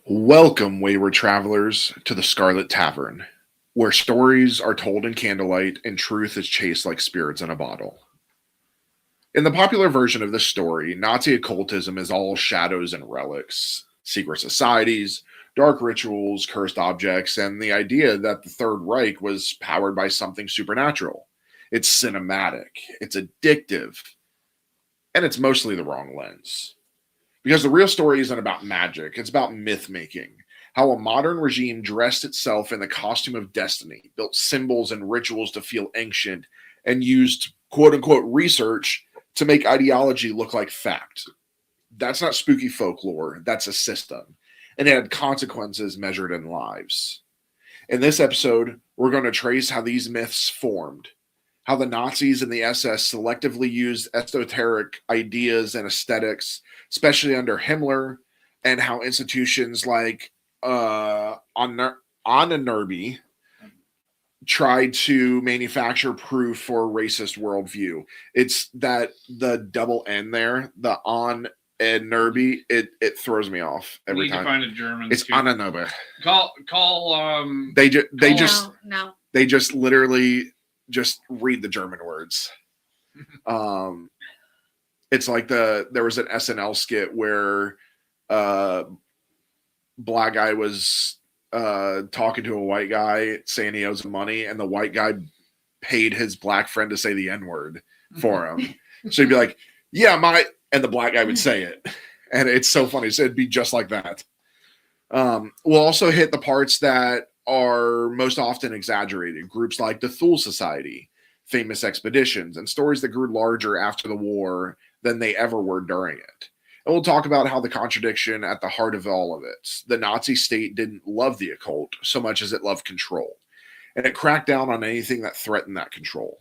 Welcome, wayward travelers, to the Scarlet Tavern, where stories are told in candlelight and truth is chased like spirits in a bottle. In the popular version of this story, Nazi occultism is all shadows and relics, secret societies, dark rituals, cursed objects, and the idea that the Third Reich was powered by something supernatural. It's cinematic, it's addictive, and it's mostly the wrong lens. Because the real story isn't about magic, it's about myth making. How a modern regime dressed itself in the costume of destiny, built symbols and rituals to feel ancient, and used quote unquote research to make ideology look like fact. That's not spooky folklore, that's a system. And it had consequences measured in lives. In this episode, we're going to trace how these myths formed, how the Nazis and the SS selectively used esoteric ideas and aesthetics, especially under Himmler, and how institutions like Onnerby tried to manufacture proof for a racist worldview. It's that the double N there, the On and Nerby, it throws me off every time. To find a German. It's Ananobe. They just literally just read the German words. It's like there was an SNL skit where black guy was talking to a white guy saying he owes him money, and the white guy paid his black friend to say the N-word for him. So he'd be like, yeah, and the black guy would say it. And it's so funny. So it'd be just like that. We'll also hit the parts that are most often exaggerated. Groups like the Thule Society, famous expeditions, and stories that grew larger after the war than they ever were during it. And we'll talk about how the contradiction at the heart of all of it. The Nazi state didn't love the occult so much as it loved control. And it cracked down on anything that threatened that control.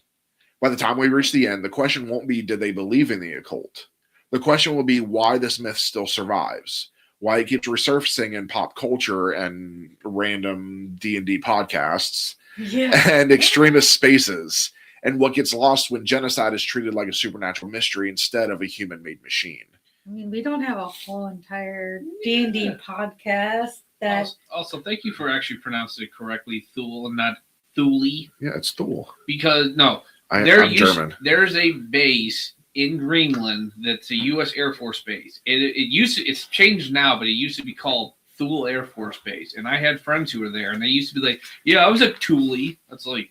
By the time we reach the end, the question won't be, did they believe in the occult? The question will be why this myth still survives, why it keeps resurfacing in pop culture and random D&D podcasts and extremist spaces, and what gets lost when genocide is treated like a supernatural mystery instead of a human-made machine. I mean, we don't have a whole entire D&D podcast that... Also, thank you for actually pronouncing it correctly, Thule, and not Thule. Yeah, it's Thule. Because, no, I'm German. There's a base in Greenland that's a U.S. Air Force base. It's changed now, but it used to be called Thule Air Force Base. And I had friends who were there, and they used to be like, yeah, I was at Thule. That's like,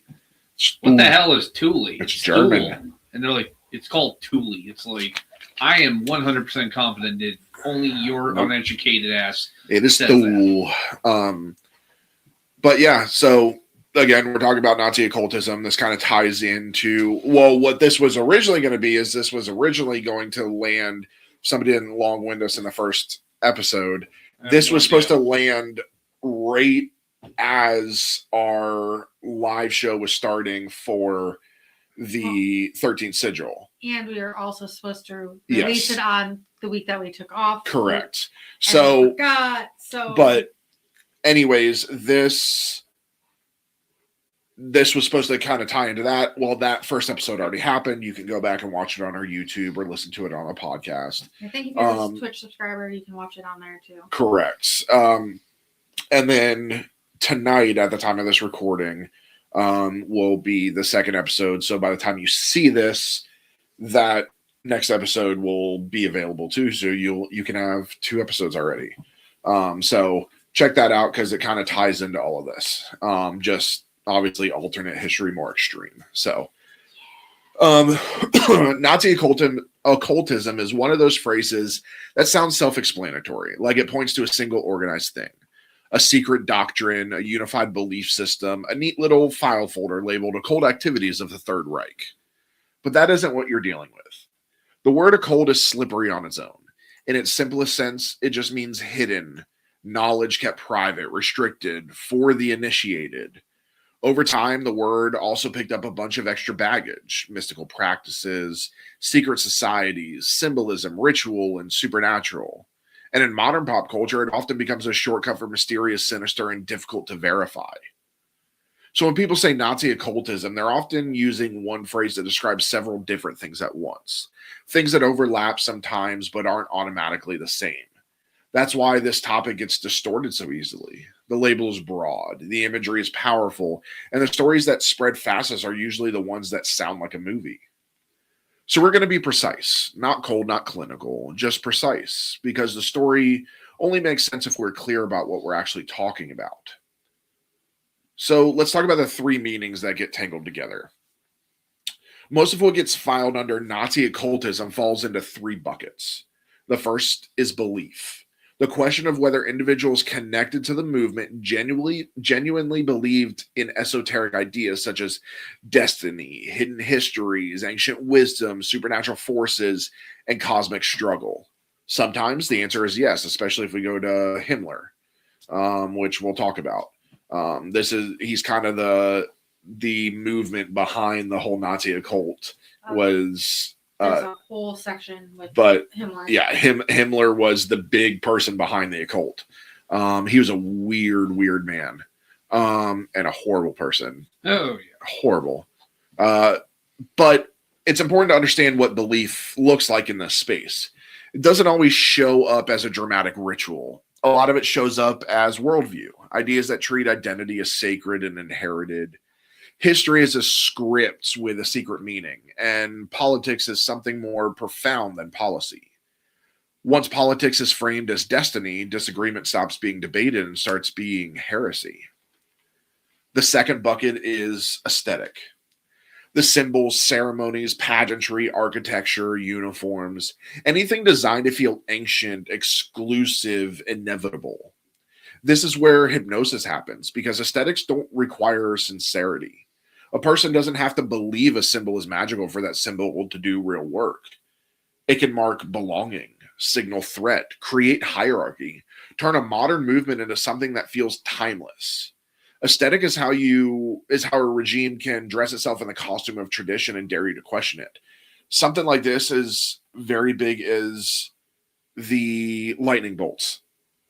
what the hell is Thule? It's German. Thule. And they're like, it's called Thule. It's like, I am 100% confident that only your uneducated ass. It is Thule. But yeah, so again, we're talking about Nazi occultism. This kind of ties into, well, what this was originally going to be is this was originally going to land, somebody didn't long wind us in the first episode. This was supposed to land right as our live show was starting for the 13th Sigil. And we were also supposed to release it on the week that we took off. Correct. But anyways, this was supposed to kind of tie into that. Well, that first episode already happened. You can go back and watch it on our YouTube or listen to it on a podcast. I think if you're a Twitch subscriber, you can watch it on there too. Correct. And then tonight, at the time of this recording, will be the second episode. So by the time you see this, that next episode will be available too. So you can have 2 episodes already. So check that out because it kind of ties into all of this. Just obviously alternate history, more extreme. So Nazi occultism is one of those phrases that sounds self-explanatory, like it points to a single organized thing, a secret doctrine, a unified belief system, a neat little file folder labeled occult activities of the Third Reich. But that isn't what you're dealing with. The word occult is slippery on its own. In its simplest sense, it just means hidden, knowledge kept private, restricted, for the initiated. Over time, the word also picked up a bunch of extra baggage, mystical practices, secret societies, symbolism, ritual, and supernatural. And in modern pop culture, it often becomes a shortcut for mysterious, sinister, and difficult to verify. So when people say Nazi occultism, they're often using one phrase that describes several different things at once. Things that overlap sometimes but aren't automatically the same. That's why this topic gets distorted so easily. The label is broad, the imagery is powerful, and the stories that spread fastest are usually the ones that sound like a movie. So we're going to be precise, not cold, not clinical, just precise, because the story only makes sense if we're clear about what we're actually talking about. So let's talk about the three meanings that get tangled together. Most of what gets filed under Nazi occultism falls into three buckets. The first is belief. The question of whether individuals connected to the movement genuinely believed in esoteric ideas such as destiny, hidden histories, ancient wisdom, supernatural forces, and cosmic struggle. Sometimes the answer is yes, especially if we go to Himmler, which we'll talk about. He's kind of the movement behind the whole Nazi occult was. There's a whole section with Himmler. Yeah, Himmler was the big person behind the occult. He was a weird man, and a horrible person. Oh, yeah. Horrible. But it's important to understand what belief looks like in this space. It doesn't always show up as a dramatic ritual. A lot of it shows up as worldview, ideas that treat identity as sacred and inherited. History is a script with a secret meaning, and politics is something more profound than policy. Once politics is framed as destiny, disagreement stops being debated and starts being heresy. The second bucket is aesthetic. The symbols, ceremonies, pageantry, architecture, uniforms, anything designed to feel ancient, exclusive, inevitable. This is where hypnosis happens because aesthetics don't require sincerity. A person doesn't have to believe a symbol is magical for that symbol to do real work. It can mark belonging, signal threat, create hierarchy, turn a modern movement into something that feels timeless. Aesthetic is how a regime can dress itself in the costume of tradition and dare you to question it. Something like this is very big as the lightning bolts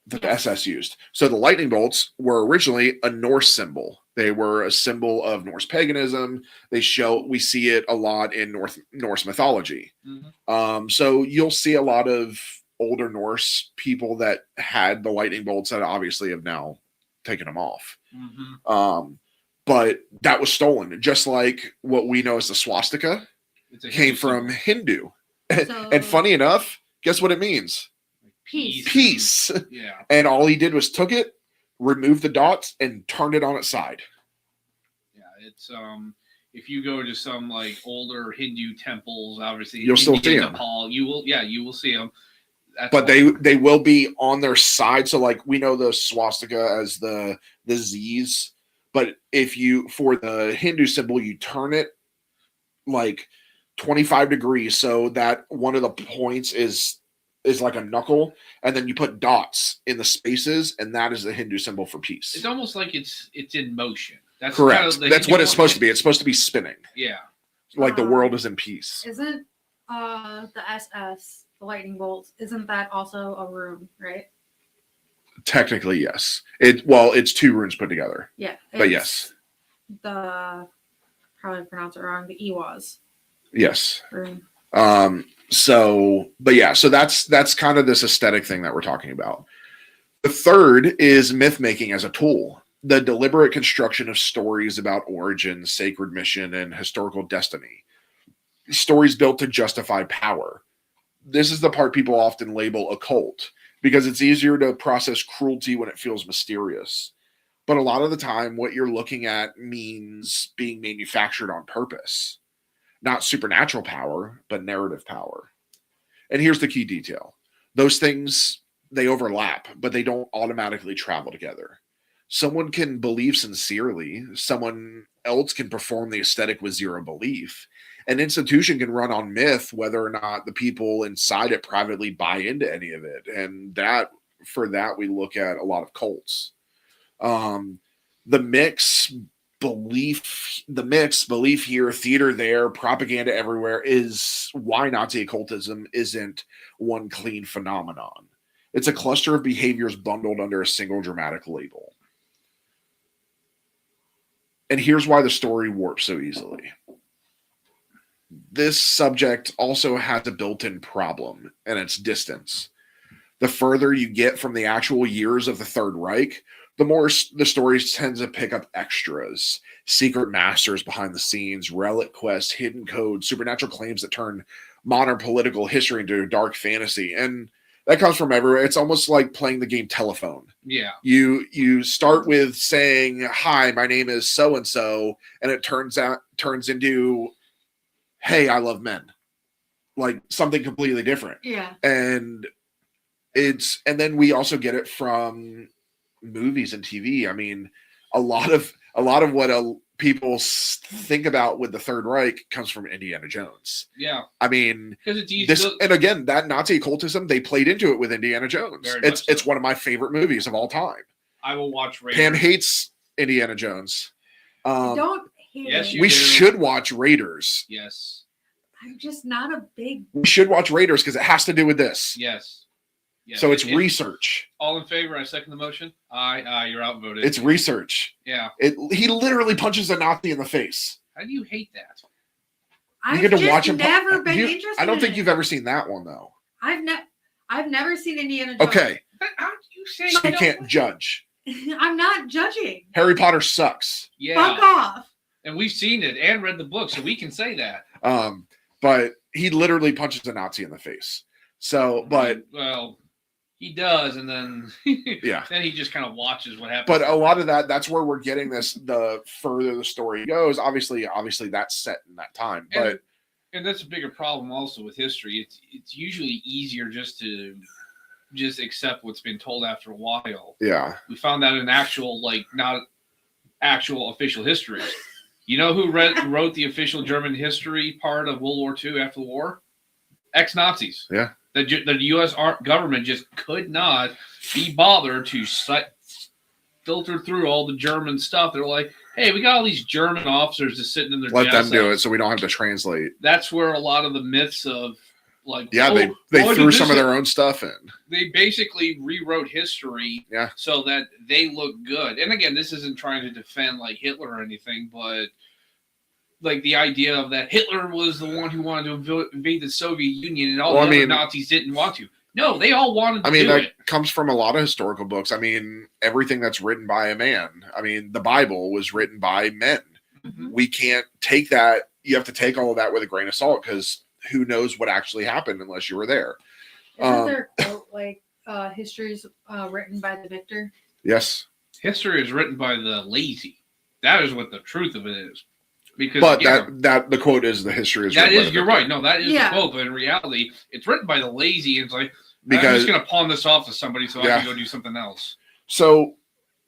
that the SS used. So the lightning bolts were originally a Norse symbol. They were a symbol of Norse paganism. We see it a lot in Norse mythology. Mm-hmm. So you'll see a lot of older Norse people that had the lightning bolts that obviously have now taken them off. Mm-hmm. But that was stolen, just like what we know as the swastika came from Hindu. And funny enough, guess what it means? Peace. Yeah. And all he did was took it, removed the dots, and turned it on its side. Yeah, it's if you go to some like older Hindu temples, obviously you'll still see them. Nepal, you will see them. But they will be on their side. So like we know the swastika as the Z's, but for the Hindu symbol, you turn it like 25 degrees so that one of the points is like a knuckle, and then you put dots in the spaces, and that is the Hindu symbol for peace. It's almost like it's in motion. That's correct. That's what it's supposed to be. It's supposed to be spinning. Yeah. Like the world is in peace. Isn't the SS, the lightning bolts, isn't that also a rune, right? Technically, yes. It's two runes put together. Yeah. But yes. Probably pronounce it wrong, the Iwas. Yes. Rune. So that's kind of this aesthetic thing that we're talking about. The third is myth making as a tool, the deliberate construction of stories about origin, sacred mission, and historical destiny. Stories built to justify power. This is the part people often label occult because it's easier to process cruelty when it feels mysterious. But a lot of the time, what you're looking at means being manufactured on purpose. Not supernatural power, but narrative power. And here's the key detail. Those things, they overlap, but they don't automatically travel together. Someone can believe sincerely. Someone else can perform the aesthetic with zero belief. An institution can run on myth, whether or not the people inside it privately buy into any of it. And for that, we look at a lot of cults. The mix, belief here, theater there, propaganda everywhere is why Nazi occultism isn't one clean phenomenon. It's a cluster of behaviors bundled under a single dramatic label. And here's why the story warps so easily. This subject also has a built-in problem, and it's distance. the further you get from the actual years of the Third Reich, the more the stories tend to pick up extras, secret masters behind the scenes, relic quests, hidden codes, supernatural claims that turn modern political history into dark fantasy. And that comes from everywhere. It's almost like playing the game telephone. Yeah. You start with saying, "Hi, my name is so and so," and it turns into, "Hey, I love men." Like something completely different. Yeah. And then we also get it from movies and TV. I mean, a lot of what people think about with the Third Reich comes from Indiana Jones. Yeah. I mean, because it's and again, that Nazi occultism, they played into it with Indiana Jones. It's one of my favorite movies of all time. I will watch Raiders. Pam hates Indiana Jones. I don't hate yes, it. We should watch Raiders. Yes. I'm just not a big. We should watch Raiders because it has to do with this. Yes. Yes. So it's research. All in favor? I second the motion. Aye. You're outvoted. It's research. Yeah. He literally punches a Nazi in the face. How do you hate that? I've just never been interested. I don't think you've ever seen that one though. I've never seen Indiana Jones. Okay. But how do you say So you can't judge. I'm not judging. Harry Potter sucks. Yeah. Fuck off. And we've seen it and read the book, so we can say that. But he literally punches a Nazi in the face. So, but well, he does, and then yeah, then he just kind of watches what happens. But a lot of that's where we're getting this. The further the story goes, obviously that's set in that time. But and that's a bigger problem also with history. It's usually easier just to accept what's been told after a while. Yeah, we found that in not actual official histories. You know who wrote the official German history part of World War II after the war? Ex-Nazis. Yeah. The U.S. government just could not be bothered to filter through all the German stuff. They're like, hey, we got all these German officers just sitting in their let them do cells. it so we don't have to translate. That's where a lot of the myths of they threw some of their own stuff in. They basically rewrote history so that they look good. And again, this isn't trying to defend like Hitler or anything, but like the idea of that Hitler was the one who wanted to invade the Soviet Union and all the other Nazis didn't want to. No, they all wanted to do that it. Comes from a lot of historical books. I mean, everything that's written by a man. I mean, the Bible was written by men. Mm-hmm. We can't take that. You have to take all of that with a grain of salt because who knows what actually happened unless you were there. Isn't there a quote like history's written by the victor? Yes. History is written by the lazy. That is what the truth of it is. Because that the quote is the history is that is you're right. No, that is the quote, but in reality, it's written by the lazy. And it's like I'm just gonna pawn this off to somebody so I can go do something else. So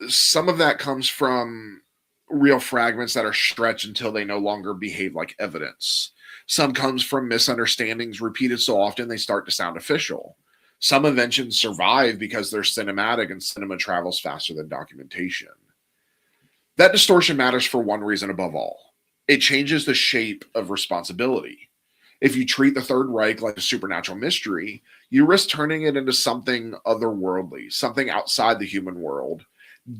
some of that comes from real fragments that are stretched until they no longer behave like evidence. Some comes from misunderstandings repeated so often they start to sound official. Some inventions survive because they're cinematic and cinema travels faster than documentation. That distortion matters for one reason above all. It changes the shape of responsibility. If you treat the Third Reich like a supernatural mystery, you risk turning it into something otherworldly, something outside the human world,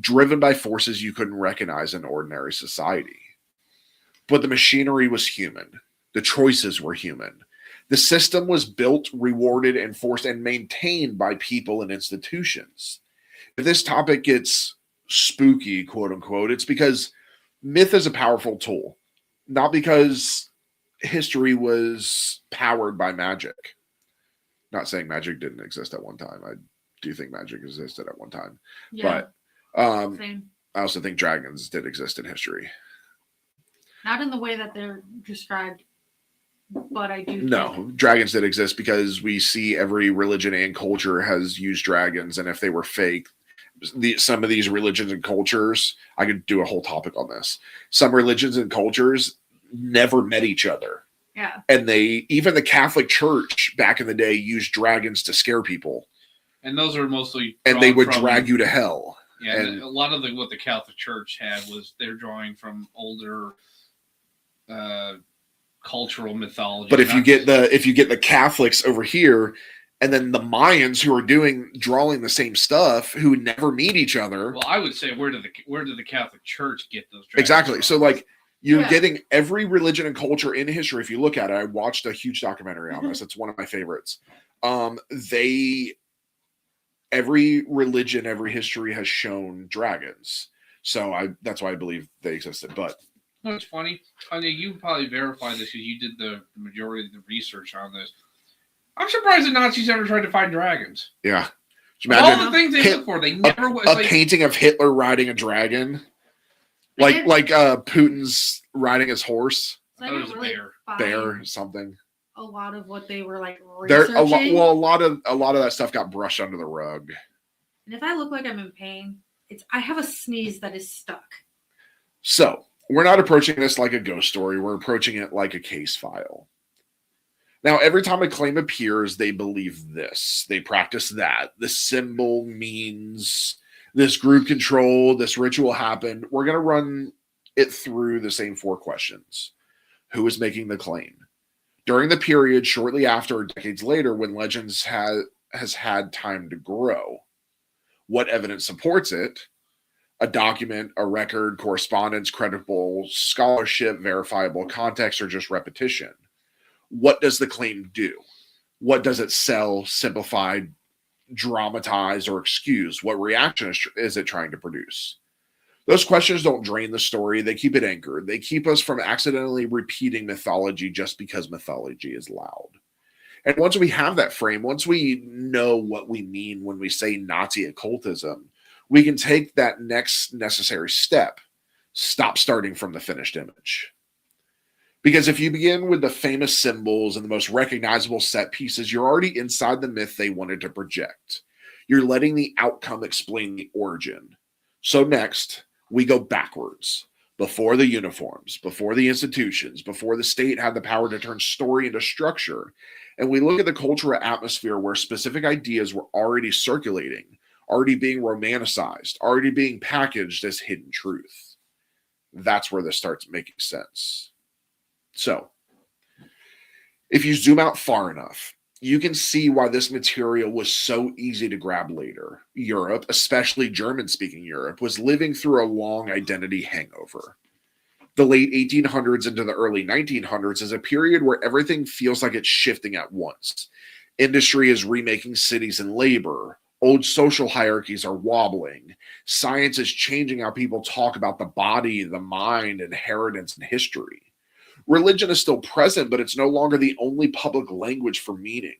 driven by forces you couldn't recognize in ordinary society. But the machinery was human. The choices were human. The system was built, rewarded, enforced, and maintained by people and institutions. If this topic gets spooky, quote unquote, it's because myth is a powerful tool, not because history was powered by magic. Not saying magic didn't exist at one time. I do think magic existed at one time. Yeah, but same. I also think dragons did exist in history. Not in the way that they're described, but I do. No, dragons did exist because we see every religion and culture has used dragons, and if they were fake, some of these religions and cultures, I could do a whole topic on this. Some religions and cultures never met each other. Yeah. And even the Catholic Church back in the day used dragons to scare people. And those are mostly and they would drag you to hell. Yeah, and a lot of what the Catholic Church had was they're drawing from older cultural mythology. But if you get the Catholics over here, and then the Mayans who are drawing the same stuff, who never meet each other. Well, I would say where did the Catholic Church get those dragons exactly? From? So like you're getting every religion and culture in history. If you look at it, I watched a huge documentary on this. It's one of my favorites. They every religion, every history has shown dragons. So that's why I believe they existed. But no, it's funny. I mean, you probably verified this because you did the majority of the research on this. I'm surprised the Nazis ever tried to find dragons. yeah, All the things they look for, they never was a painting of Hitler riding a dragon, like Putin's riding his horse. So I That didn't was a really Bear find or something. a lot of what they were like There researching. a lot of that stuff got brushed under the rug. And if I look like I'm in pain, I have a sneeze that is stuck. So we're not approaching this like a ghost story. We're approaching it like a case file. Now, every time a claim appears, they believe this. They practice that. The symbol means this group control, this ritual happened. We're going to run it through the same 4 questions. Who is making the claim? During the period shortly after or decades later when legends has had time to grow. What evidence supports it? A document, a record, correspondence, credible scholarship, verifiable context, or just repetition? What does the claim do? What does it sell, simplify, dramatize, or excuse? What reaction is it trying to produce? Those questions don't drain the story. They keep it anchored. They keep us from accidentally repeating mythology just because mythology is loud. And once we have that frame, once we know what we mean when we say Nazi occultism, we can take that next necessary step. Stop starting from the finished image. Because if you begin with the famous symbols and the most recognizable set pieces, you're already inside the myth they wanted to project. You're letting the outcome explain the origin. So next, we go backwards. Before the uniforms, before the institutions, before the state had the power to turn story into structure, and we look at the cultural atmosphere where specific ideas were already circulating, already being romanticized, already being packaged as hidden truth. That's where this starts making sense. So, if you zoom out far enough, you can see why this material was so easy to grab later. Europe, especially German-speaking Europe, was living through a long identity hangover. The late 1800s into the early 1900s is a period where everything feels like it's shifting at once. Industry is remaking cities and labor. Old social hierarchies are wobbling. Science is changing how people talk about the body, the mind, inheritance, and history. Religion is still present, but it's no longer the only public language for meaning.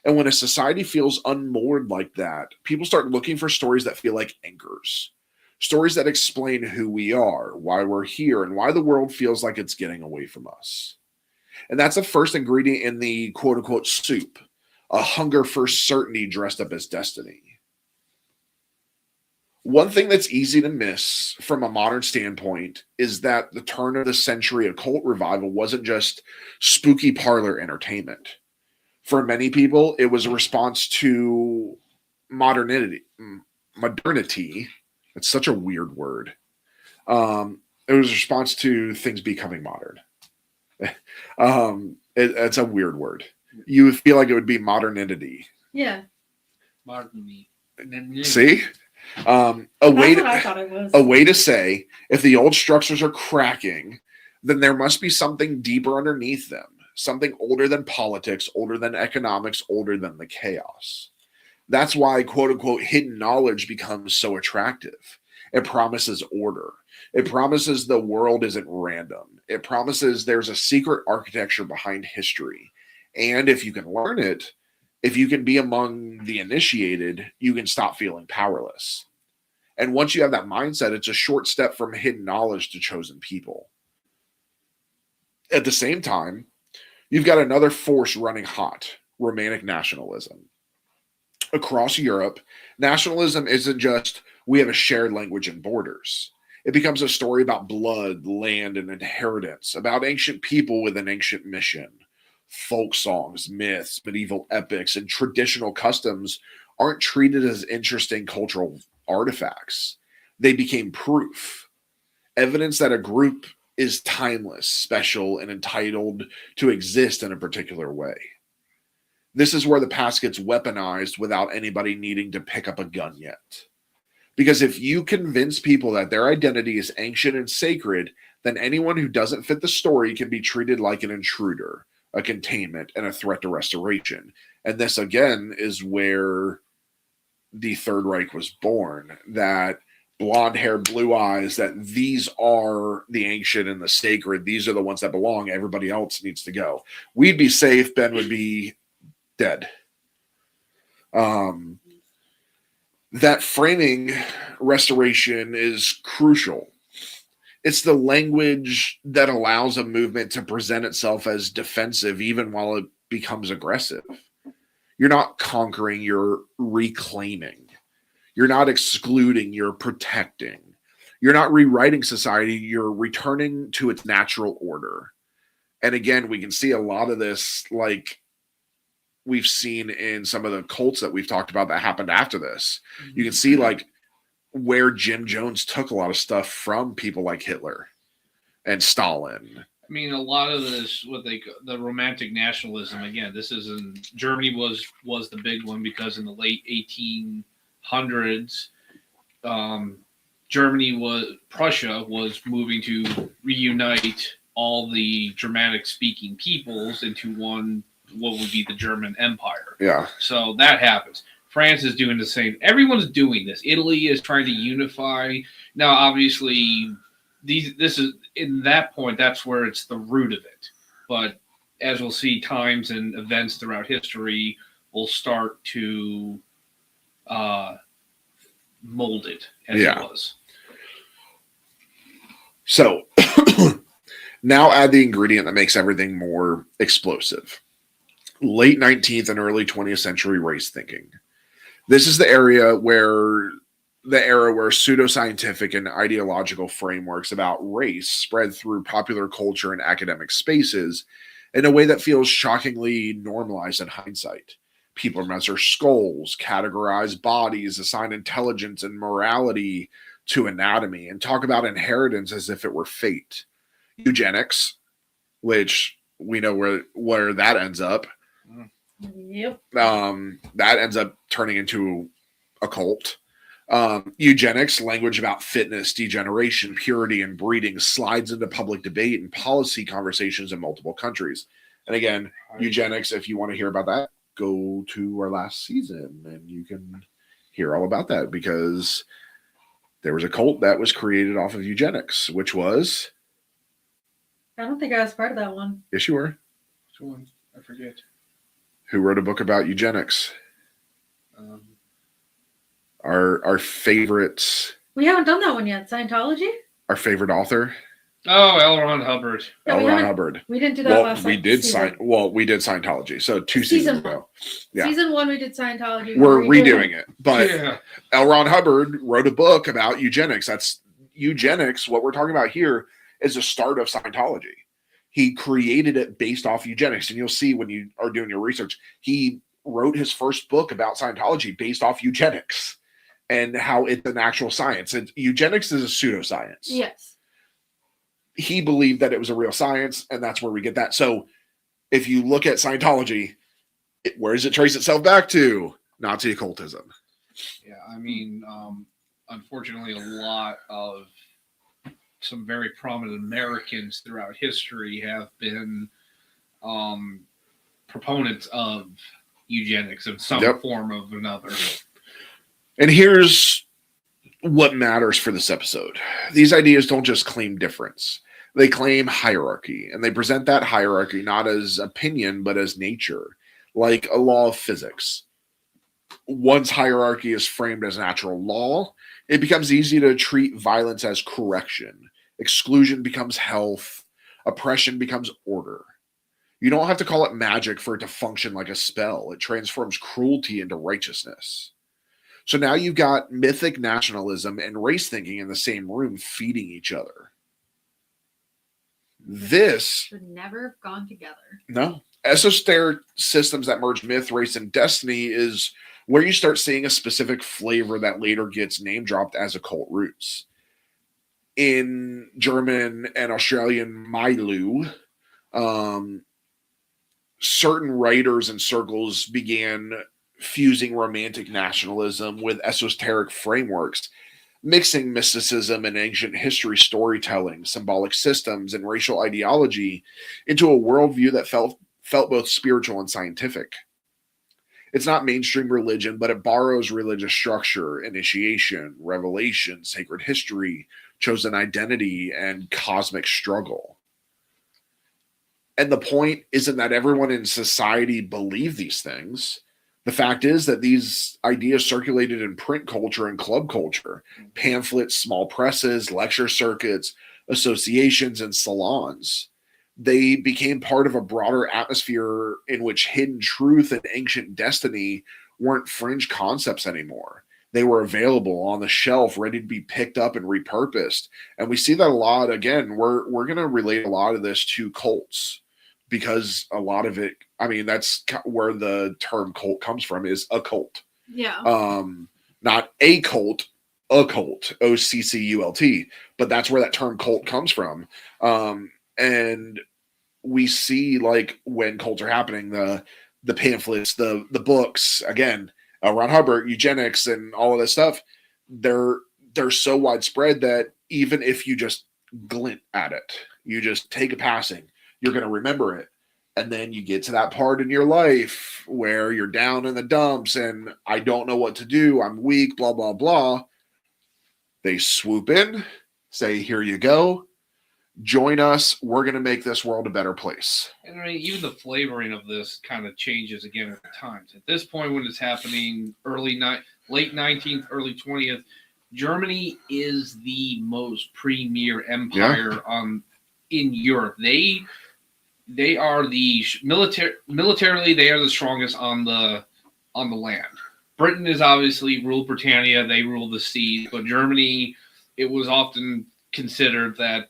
And when a society feels unmoored like that, people start looking for stories that feel like anchors. Stories that explain who we are, why we're here, and why the world feels like it's getting away from us. And that's the first ingredient in the quote-unquote soup, a hunger for certainty dressed up as destiny. One thing that's easy to miss from a modern standpoint is that the turn of the century occult revival wasn't just spooky parlor entertainment. For many people, it was a response to modernity. It's such a weird word. It was a response to things becoming modern. It's a weird word. You would feel like it would be modernity. Yeah. Modernity. See? A way to say, if the old structures are cracking, then there must be something deeper underneath them, something older than politics, older than economics, older than the chaos. That's why quote-unquote hidden knowledge becomes so attractive. It promises order. It promises the world isn't random. It promises there's a secret architecture behind history. And if you can learn it, if you can be among the initiated, you can stop feeling powerless. And once you have that mindset, it's a short step from hidden knowledge to chosen people. At the same time, you've got another force running hot, romantic nationalism. Across Europe, nationalism isn't just, we have a shared language and borders. It becomes a story about blood, land, and inheritance, about ancient people with an ancient mission. Folk songs, myths, medieval epics, and traditional customs aren't treated as interesting cultural artifacts. They became proof, evidence that a group is timeless, special, and entitled to exist in a particular way. This is where the past gets weaponized without anybody needing to pick up a gun yet. Because if you convince people that their identity is ancient and sacred, then anyone who doesn't fit the story can be treated like an intruder, a containment, and a threat to restoration. And this, again, is where the Third Reich was born, that blonde hair, blue eyes, that these are the ancient and the sacred. These are the ones that belong. Everybody else needs to go. We'd be safe. Ben would be dead. That framing restoration is crucial. It's the language that allows a movement to present itself as defensive even while it becomes aggressive. You're not conquering, you're reclaiming. You're not excluding, you're protecting. You're not rewriting society, you're returning to its natural order. And again, we can see a lot of this, like we've seen in some of the cults that we've talked about that happened after this. You can see like where Jim Jones took a lot of stuff from people like Hitler and Stalin. I mean, a lot of this, the romantic nationalism. Again, this is in Germany was the big one because in the late 1800s, Prussia was moving to reunite all the Germanic-speaking peoples into one, what would be the German Empire. Yeah. So that happens. France is doing the same. Everyone's doing this. Italy is trying to unify. Now, obviously, this is in that point. That's where it's the root of it. But as we'll see, times and events throughout history will start to mold it as it was. So now add the ingredient that makes everything more explosive. Late 19th and early 20th century race thinking. This is the era where pseudoscientific and ideological frameworks about race spread through popular culture and academic spaces in a way that feels shockingly normalized in hindsight. People measure skulls, categorize bodies, assign intelligence and morality to anatomy, and talk about inheritance as if it were fate. Eugenics, which we know where that ends up. Yep. That ends up turning into a cult. Eugenics, language about fitness, degeneration, purity, and breeding, slides into public debate and policy conversations in multiple countries. And again, eugenics, if you want to hear about that, go to our last season and you can hear all about that, because there was a cult that was created off of eugenics, which was... I don't think I was part of that one. Yes, you were. Which one? I forget. Who wrote a book about eugenics? Our favorites. We haven't done that one yet. Scientology? Our favorite author. Oh, L. Ron Hubbard. No, L. Ron Hubbard. We didn't do that last we did we did Scientology. So two seasons ago. Yeah. Season 1 we did Scientology. We're redoing it. But yeah. L. Ron Hubbard wrote a book about eugenics. That's eugenics. What we're talking about here is the start of Scientology. He created it based off eugenics. And you'll see when you are doing your research, he wrote his first book about Scientology based off eugenics and how it's an actual science. And eugenics is a pseudoscience. Yes. He believed that it was a real science, and that's where we get that. So if you look at Scientology, where does it trace itself back to? Nazi occultism. Yeah, I mean, unfortunately, a lot of some very prominent Americans throughout history have been proponents of eugenics in some form or another. And here's what matters for this episode. These ideas don't just claim difference. They claim hierarchy, and they present that hierarchy not as opinion, but as nature, like a law of physics. Once hierarchy is framed as natural law, it becomes easy to treat violence as correction. Exclusion becomes health. Oppression becomes order. You don't have to call it magic for it to function like a spell. It transforms cruelty into righteousness. So now you've got mythic nationalism and race thinking in the same room feeding each other. This should never have gone together. No. Esoteric systems that merge myth, race, and destiny is where you start seeing a specific flavor that later gets name dropped as occult roots. In German and Australian Milieu, certain writers and circles began fusing romantic nationalism with esoteric frameworks, mixing mysticism and ancient history storytelling, symbolic systems, and racial ideology into a worldview that felt both spiritual and scientific. It's not mainstream religion, but it borrows religious structure, initiation, revelation, sacred history, chosen identity, and cosmic struggle. And the point isn't that everyone in society believed these things. The fact is that these ideas circulated in print culture and club culture, pamphlets, small presses, lecture circuits, associations, and salons. They became part of a broader atmosphere in which hidden truth and ancient destiny weren't fringe concepts anymore. They were available on the shelf, ready to be picked up and repurposed. And we see that a lot. Again, we're going to relate a lot of this to cults, because a lot of it, I mean, that's where the term cult comes from, is occult. Yeah. Not a cult, occult, OCCULT, but that's where that term cult comes from. And we see, like, when cults are happening, the pamphlets, the books, again, Ron Hubbard, eugenics, and all of this stuff, they're so widespread that even if you just glint at it, you just take a passing, you're going to remember it. And then you get to that part in your life where you're down in the dumps and I don't know what to do, I'm weak, blah, blah, blah. They swoop in, say, here you go. Join us. We're going to make this world a better place. And I mean, even the flavoring of this kind of changes again at times. At this point, when it's happening late 19th, early 20th, Germany is the most premier empire in Europe. They are the militarily, they are the strongest on the land. Britain is obviously ruled Britannia. They rule the seas. But Germany, it was often considered that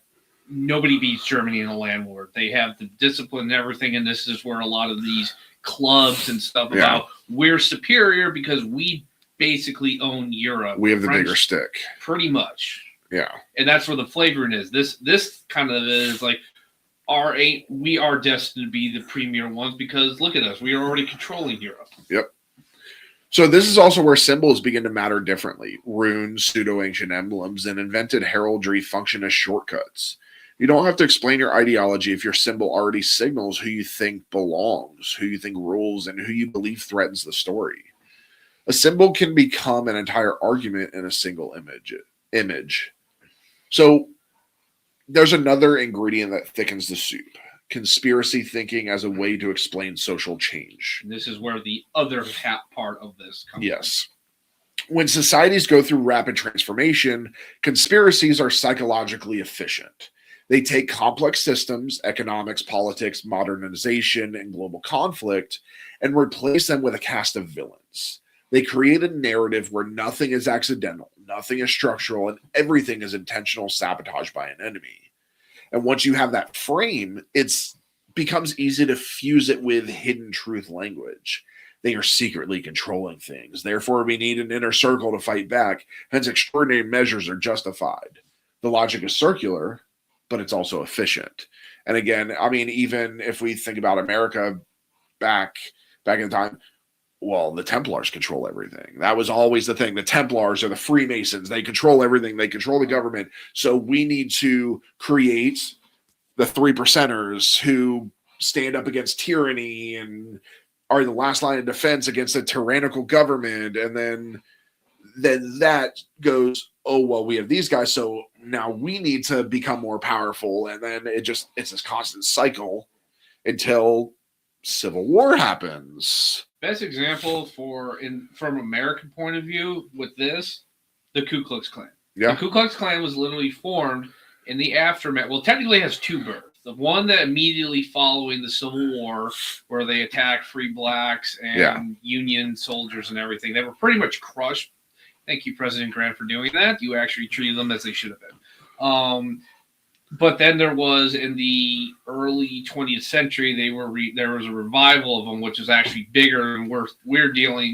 nobody beats Germany in a land war. They have the discipline and everything, and this is where a lot of these clubs and stuff about we're superior because we basically own Europe. We have the bigger stick. Pretty much. Yeah. And that's where the flavoring is. This kind of is like, we are destined to be the premier ones because look at us. We are already controlling Europe. Yep. So this is also where symbols begin to matter differently. Runes, pseudo-ancient emblems, and invented heraldry function as shortcuts. You don't have to explain your ideology if your symbol already signals who you think belongs, who you think rules, and who you believe threatens the story. A symbol can become an entire argument in a single image. So there's another ingredient that thickens the soup. Conspiracy thinking as a way to explain social change. And this is where the other part of this comes Yes. When societies go through rapid transformation, conspiracies are psychologically efficient. They take complex systems, economics, politics, modernization, and global conflict, and replace them with a cast of villains. They create a narrative where nothing is accidental, nothing is structural, and everything is intentional sabotage by an enemy. And once you have that frame, it becomes easy to fuse it with hidden truth language. They are secretly controlling things. Therefore, we need an inner circle to fight back. Hence, extraordinary measures are justified. The logic is circular, but it's also efficient. And again, I mean, even if we think about America back in time, well, the Templars control everything. That was always the thing. The Templars are the Freemasons. They control everything. They control the government. So we need to create the 3%ers who stand up against tyranny and are the last line of defense against a tyrannical government. And then that goes, oh, well, we have these guys, so now we need to become more powerful. And then it's this constant cycle until civil war happens. Best example from American point of view with this, the Ku Klux Klan. Yeah. The Ku Klux Klan was literally formed in the aftermath. Well, technically it has two births. The one that immediately following the Civil War, where they attacked free blacks and Union soldiers and everything. They were pretty much crushed. Thank you, President Grant, for doing that. You actually treated them as they should have been. But then there was, in the early 20th century, there was a revival of them, which is actually bigger, and we're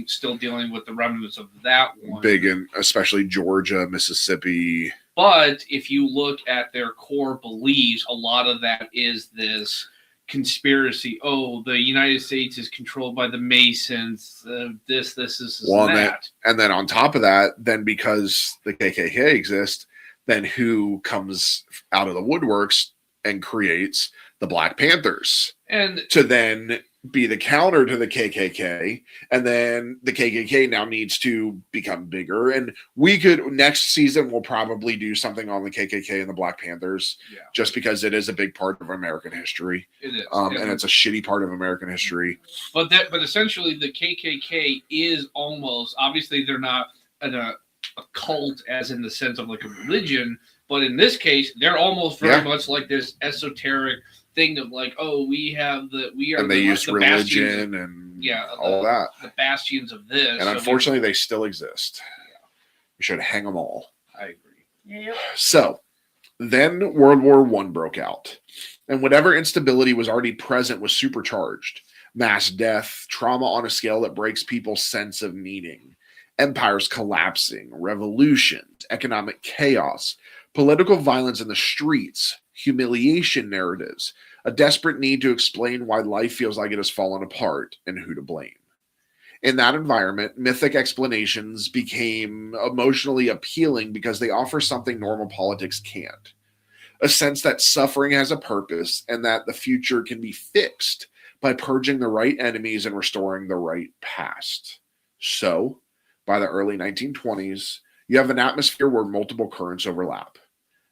still dealing with the remnants of that one. Big in especially Georgia, Mississippi. But if you look at their core beliefs, a lot of that is this conspiracy. Oh, the United States is controlled by the Masons. This, and that. And then on top of that, then because the KKK exists, then who comes out of the woodworks and creates the Black Panthers? And to then be the counter to the KKK, and then the KKK now needs to become bigger. And we could next season we'll probably do something on the KKK and the Black Panthers, just because it is a big part of American history. It is, and it's a shitty part of American history. But essentially, the KKK is almost, obviously they're not a cult as in the sense of like a religion, but in this case, they're almost very much like this esoteric thing of like, oh, we are and they use religion and all that, the bastions of this, and unfortunately they still exist. We should hang them all. I agree. Yep. So then World War I broke out, and whatever instability was already present was supercharged. Mass death, trauma on a scale that breaks people's sense of meaning, empires collapsing, revolutions, economic chaos, political violence in the streets, humiliation narratives, a desperate need to explain why life feels like it has fallen apart and who to blame. In that environment, mythic explanations became emotionally appealing because they offer something normal politics can't. A sense that suffering has a purpose and that the future can be fixed by purging the right enemies and restoring the right past. So, by the early 1920s, you have an atmosphere where multiple currents overlap.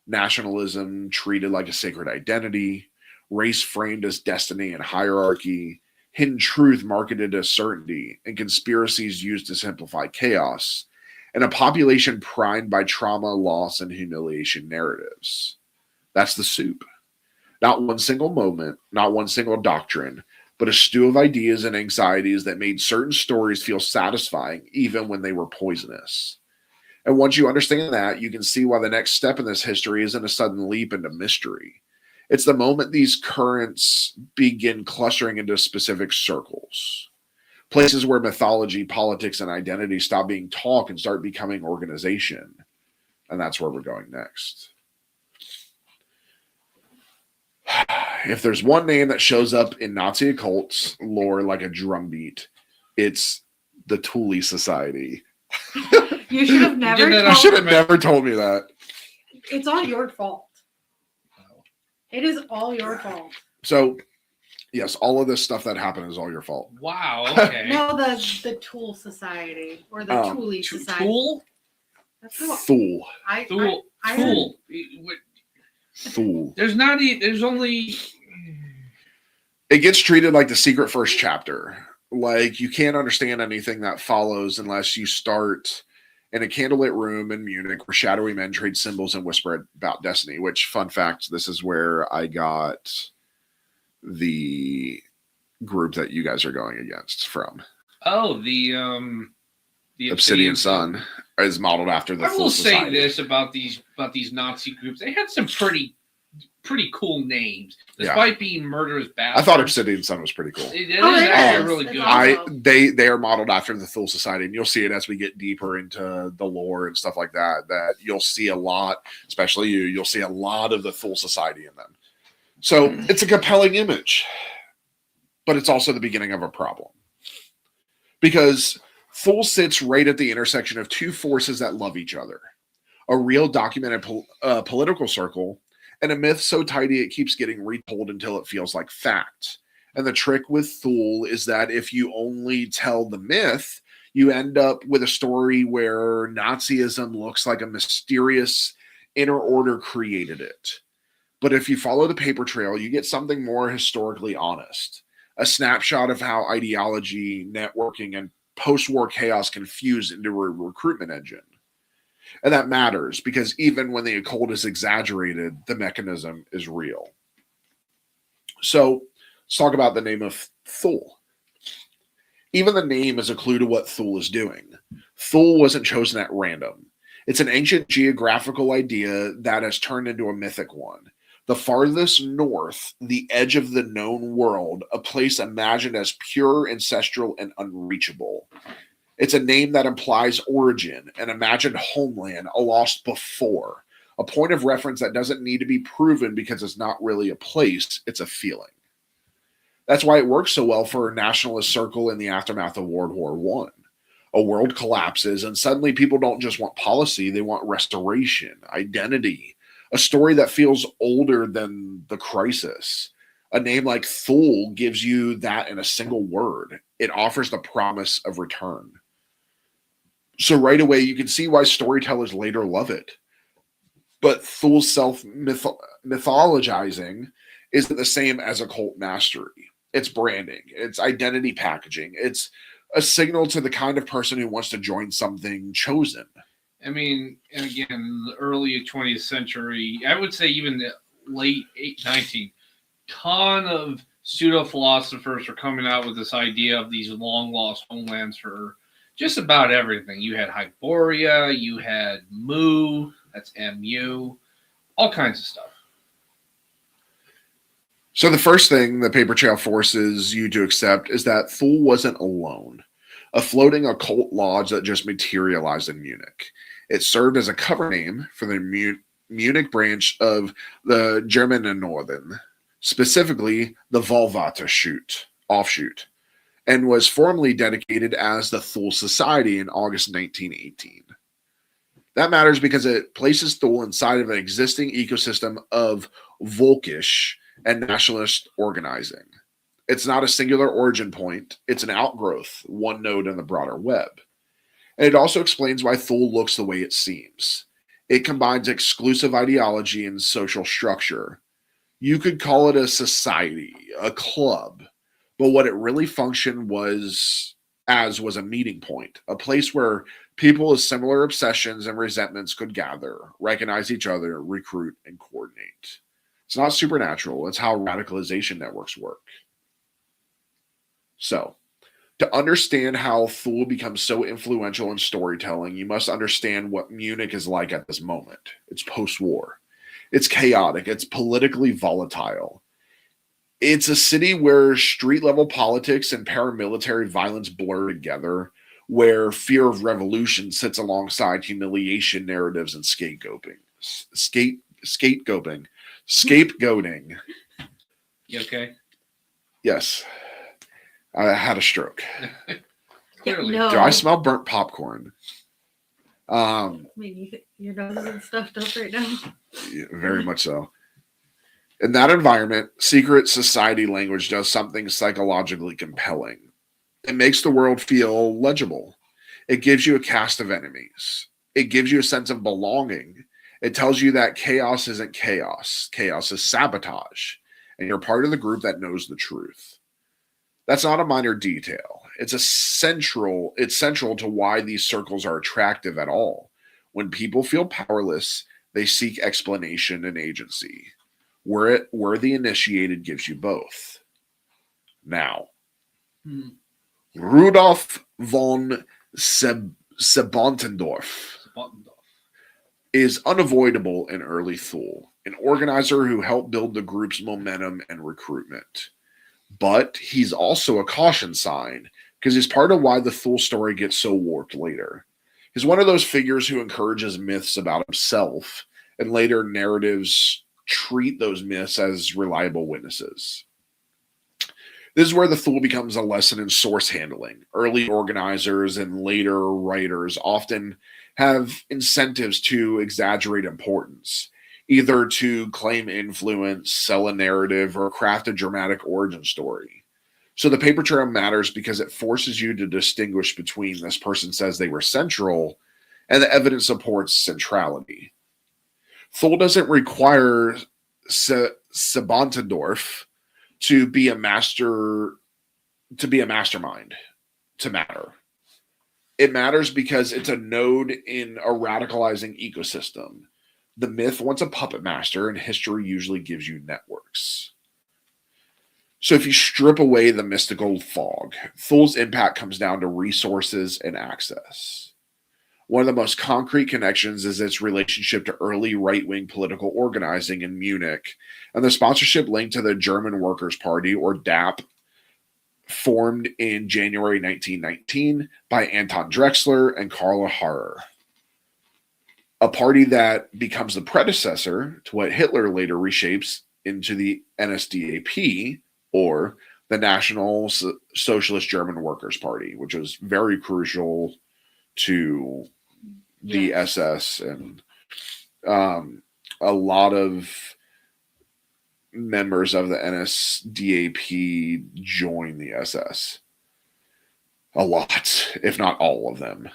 Nationalism treated like a sacred identity, race framed as destiny and hierarchy, hidden truth marketed as certainty, and conspiracies used to simplify chaos, and a population primed by trauma, loss, and humiliation narratives. That's the soup. Not one single moment, not one single doctrine, but a stew of ideas and anxieties that made certain stories feel satisfying even when they were poisonous. And once you understand that, you can see why the next step in this history isn't a sudden leap into mystery. It's the moment these currents begin clustering into specific circles. Places where mythology, politics, and identity stop being talk and start becoming organization. And that's where we're going next. If there's one name that shows up in Nazi occults lore like a drumbeat, it's the Thule Society. You should have never. You should have never told me that. It's all your fault. It is all your fault. So, yes, all of this stuff that happened is all your fault. Wow. Okay. No, the Tool Society or the Thule Society. Tool. That's what Thule. Tool. Thule. There's only. It gets treated like the secret first chapter. Like, you can't understand anything that follows unless you start in a candlelit room in Munich where shadowy men trade symbols and whisper about destiny, which, fun fact, this is where I got the group that you guys are going against from. Oh, the Obsidian Sun is modeled after the I will Society. say this about these Nazi groups. They had some pretty cool names, despite being murderous bastards. I thought Obsidian Sun was pretty cool. It is actually really good. Awesome. They are modeled after the Thule Society, and you'll see it as we get deeper into the lore and stuff like that. That you'll see a lot, especially you'll see a lot of the Thule Society in them. So it's a compelling image, but it's also the beginning of a problem, because Thule sits right at the intersection of two forces that love each other: a real documented political circle, and a myth so tidy it keeps getting retold until it feels like fact. And the trick with Thule is that if you only tell the myth, you end up with a story where Nazism looks like a mysterious inner order created it. But if you follow the paper trail, you get something more historically honest. A snapshot of how ideology, networking, and post-war chaos can fuse into a recruitment engine. And that matters because even when the occult is exaggerated, the mechanism is real. So let's talk about the name of Thule. Even the name is a clue to what Thule is doing. Thule wasn't chosen at random. It's an ancient geographical idea that has turned into a mythic one. The farthest north, the edge of the known world, a place imagined as pure, ancestral, and unreachable. It's a name that implies origin, an imagined homeland, a lost before, a point of reference that doesn't need to be proven because it's not really a place, it's a feeling. That's why it works so well for a nationalist circle in the aftermath of World War I. A world collapses, and suddenly people don't just want policy, they want restoration, identity, a story that feels older than the crisis, A name like Thule gives you that in a single word. It offers the promise of return. So right away, you can see why storytellers later love it. But Thule's mythologizing isn't the same as occult mastery. It's branding. It's identity packaging. It's a signal to the kind of person who wants to join something chosen. I mean, and again, the early 20th century, I would say even the late 19th, ton of pseudo-philosophers were coming out with this idea of these long-lost homelands for just about everything. You had Hyboria, you had Mu, that's MU, all kinds of stuff. So the first thing the paper trail forces you to accept is that Thule wasn't alone, a floating occult lodge that just materialized in Munich. It served as a cover name for the Munich branch of the German Northern, specifically the Volvata offshoot, and was formally dedicated as the Thule Society in August 1918. That matters because it places Thule inside of an existing ecosystem of Volkisch and nationalist organizing. It's not a singular origin point, it's an outgrowth, one node in the broader web. And it also explains why Thule looks the way it seems. It combines exclusive ideology and social structure. You could call it a society, a club, but what it really functioned was a meeting point, a place where people with similar obsessions and resentments could gather, recognize each other, recruit, and coordinate. It's not supernatural. It's how radicalization networks work. So, to understand how Thule becomes so influential in storytelling, you must understand what Munich is like at this moment. It's post-war. It's chaotic. It's politically volatile. It's a city where street-level politics and paramilitary violence blur together, where fear of revolution sits alongside humiliation narratives and scapegoating. Scapegoating. You okay? Yes. I had a stroke. Clearly. No. Do I smell burnt popcorn? I mean, your nose isn't stuffed up right now. Very much so. In that environment, secret society language does something psychologically compelling. It makes the world feel legible. It gives you a cast of enemies. It gives you a sense of belonging. It tells you that chaos isn't chaos. Chaos is sabotage. And you're part of the group that knows the truth. That's not a minor detail. It's central to why these circles are attractive at all. When people feel powerless, they seek explanation and agency. Where the initiated gives you both. Now, Rudolf von Sebottendorf is unavoidable in early Thule, an organizer who helped build the group's momentum and recruitment. But he's also a caution sign, because he's part of why the Thule story gets so warped later. He's one of those figures who encourages myths about himself, and later narratives treat those myths as reliable witnesses. This is where the Thule becomes a lesson in source handling. Early organizers and later writers often have incentives to exaggerate importance, either to claim influence, sell a narrative, or craft a dramatic origin story. So the paper trail matters because it forces you to distinguish between this person says they were central and the evidence supports centrality. Thule doesn't require Sebottendorf to be a mastermind to matter. It matters because it's a node in a radicalizing ecosystem. The myth wants a puppet master, and history usually gives you networks. So if you strip away the mystical fog, Thule's impact comes down to resources and access. One of the most concrete connections is its relationship to early right-wing political organizing in Munich and the sponsorship linked to the German Workers' Party, or DAP, formed in January 1919 by Anton Drexler and Karl Harrer. A party that becomes the predecessor to what Hitler later reshapes into the NSDAP, or the National Socialist German Workers' Party, which was very crucial to the SS and a lot of members of the NSDAP join the SS. A lot, if not all of them.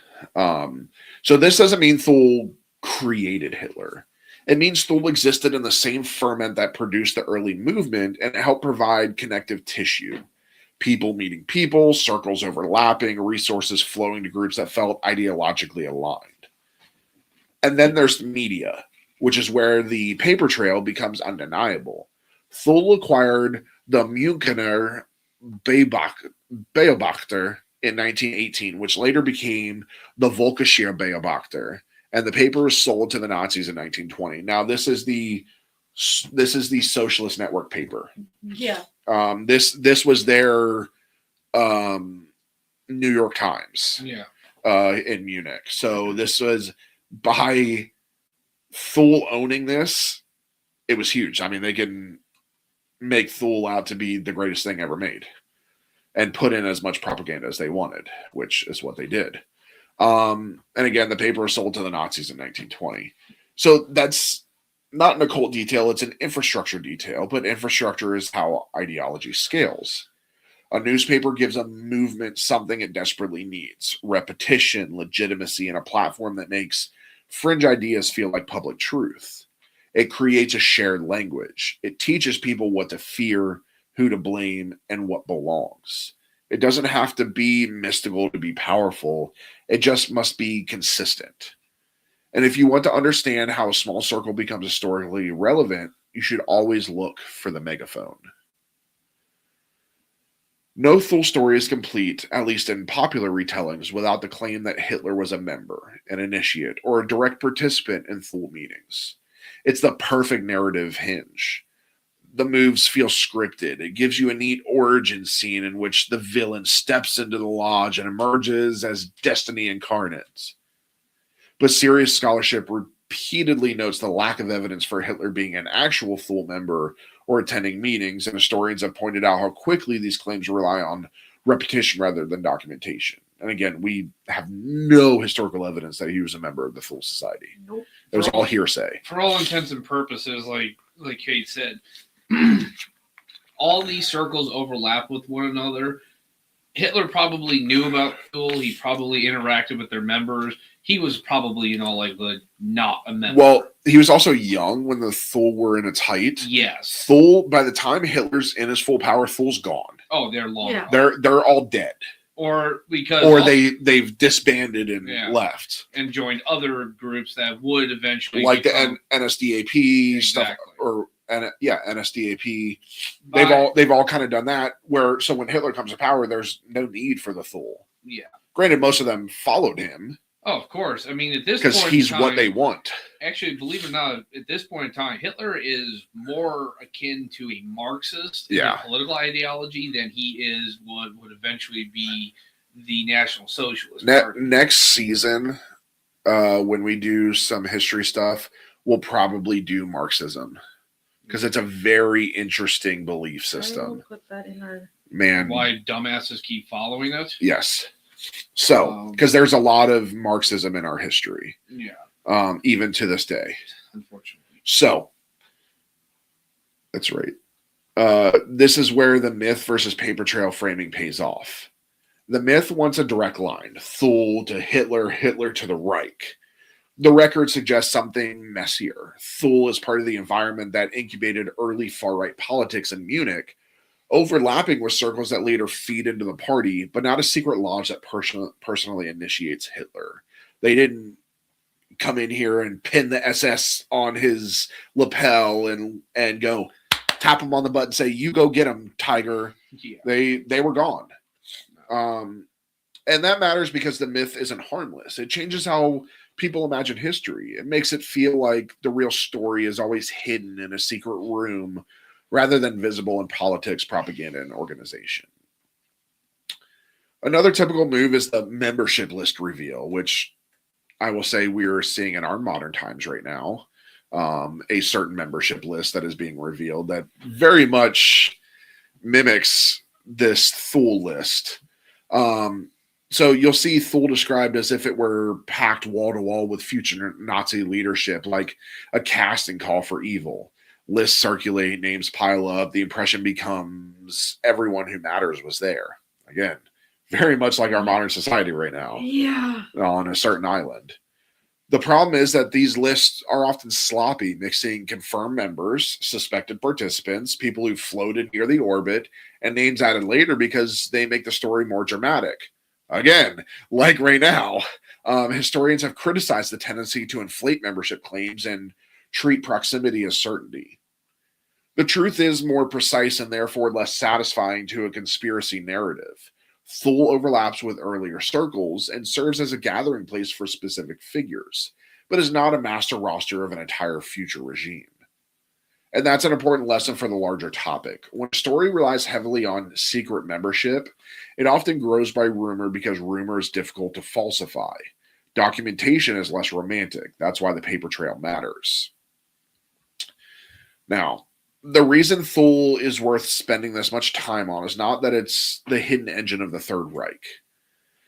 So this doesn't mean Thule created Hitler. It means Thule existed in the same ferment that produced the early movement and helped provide connective tissue. People meeting people, circles overlapping, resources flowing to groups that felt ideologically aligned. And then there's media, which is where the paper trail becomes undeniable. Thule acquired the Münchener Beobachter in 1918, which later became the Volkischer Beobachter, and the paper was sold to the Nazis in 1920. Now, this is the Socialist Network paper. Yeah. This was their New York Times. Yeah. In Munich. So this was, by Thule owning this, it was huge. I mean, they can make Thule out to be the greatest thing ever made and put in as much propaganda as they wanted, which is what they did. And again, the paper was sold to the Nazis in 1920. So that's not an occult detail, it's an infrastructure detail, but infrastructure is how ideology scales. A newspaper gives a movement something it desperately needs: repetition, legitimacy, and a platform that makes fringe ideas feel like public truth. It creates a shared language. It teaches people what to fear, who to blame, and what belongs. It doesn't have to be mystical to be powerful. It just must be consistent. And if you want to understand how a small circle becomes historically relevant, you should always look for the megaphone. No Thule story is complete, at least in popular retellings, without the claim that Hitler was a member, an initiate, or a direct participant in Thule meetings. It's the perfect narrative hinge. The moves feel scripted. It gives you a neat origin scene in which the villain steps into the lodge and emerges as destiny incarnate. But serious scholarship repeatedly notes the lack of evidence for Hitler being an actual Thule member or attending meetings, and historians have pointed out how quickly these claims rely on repetition rather than documentation. And again, we have no historical evidence that he was a member of the Thule Society. Nope. It was all hearsay. For all intents and purposes, like Kate said, all these circles overlap with one another. Hitler probably knew about Thule. He probably interacted with their members. He was probably, not a member. Well, he was also young when the Thule were in its height. Yes. Thule, by the time Hitler's in his full power, Thule's gone. Oh, they're long. Yeah. They're all dead. Or they've disbanded and left. And joined other groups that would eventually like the NSDAP stuff, NSDAP. They've all kind of done that. So when Hitler comes to power, there's no need for the Thule. Yeah. Granted, most of them followed him. Oh, of course. I mean, at this point, because he's what they want. Actually, believe it or not, at this point in time, Hitler is more akin to a Marxist in a political ideology than he is what would eventually be the National Socialist Party. Next season, when we do some history stuff, we'll probably do Marxism because it's a very interesting belief system. Put that in our... Man, why dumbasses keep following it? Yes. So, because there's a lot of Marxism in our history. Yeah. Even to this day. Unfortunately. So, that's right. This is where the myth versus paper trail framing pays off. The myth wants a direct line. Thule to Hitler, Hitler to the Reich. The record suggests something messier. Thule is part of the environment that incubated early far-right politics in Munich, overlapping with circles that later feed into the party, but not a secret lodge that personally initiates Hitler. They didn't come in here and pin the SS on his lapel and go tap him on the butt and say, "You go get him, Tiger." Yeah. They were gone. And that matters because the myth isn't harmless. It changes how people imagine history. It makes it feel like the real story is always hidden in a secret room rather than visible in politics, propaganda, and organization. Another typical move is the membership list reveal, which I will say we're seeing in our modern times right now. A certain membership list that is being revealed that very much mimics this Thule list. So you'll see Thule described as if it were packed wall to wall with future Nazi leadership, like a casting call for evil. Lists circulate, names pile up. The impression becomes everyone who matters was there. Again, very much like our modern society right now. Yeah. On a certain island. The problem is that these lists are often sloppy, mixing confirmed members, suspected participants, people who floated near the orbit, and names added later because they make the story more dramatic. Again, like right now, historians have criticized the tendency to inflate membership claims and treat proximity as certainty. The truth is more precise and therefore less satisfying to a conspiracy narrative. Thule overlaps with earlier circles and serves as a gathering place for specific figures, but is not a master roster of an entire future regime. And that's an important lesson for the larger topic. When a story relies heavily on secret membership, it often grows by rumor because rumor is difficult to falsify. Documentation is less romantic. That's why the paper trail matters. Now, the reason Thule is worth spending this much time on is not that it's the hidden engine of the Third Reich.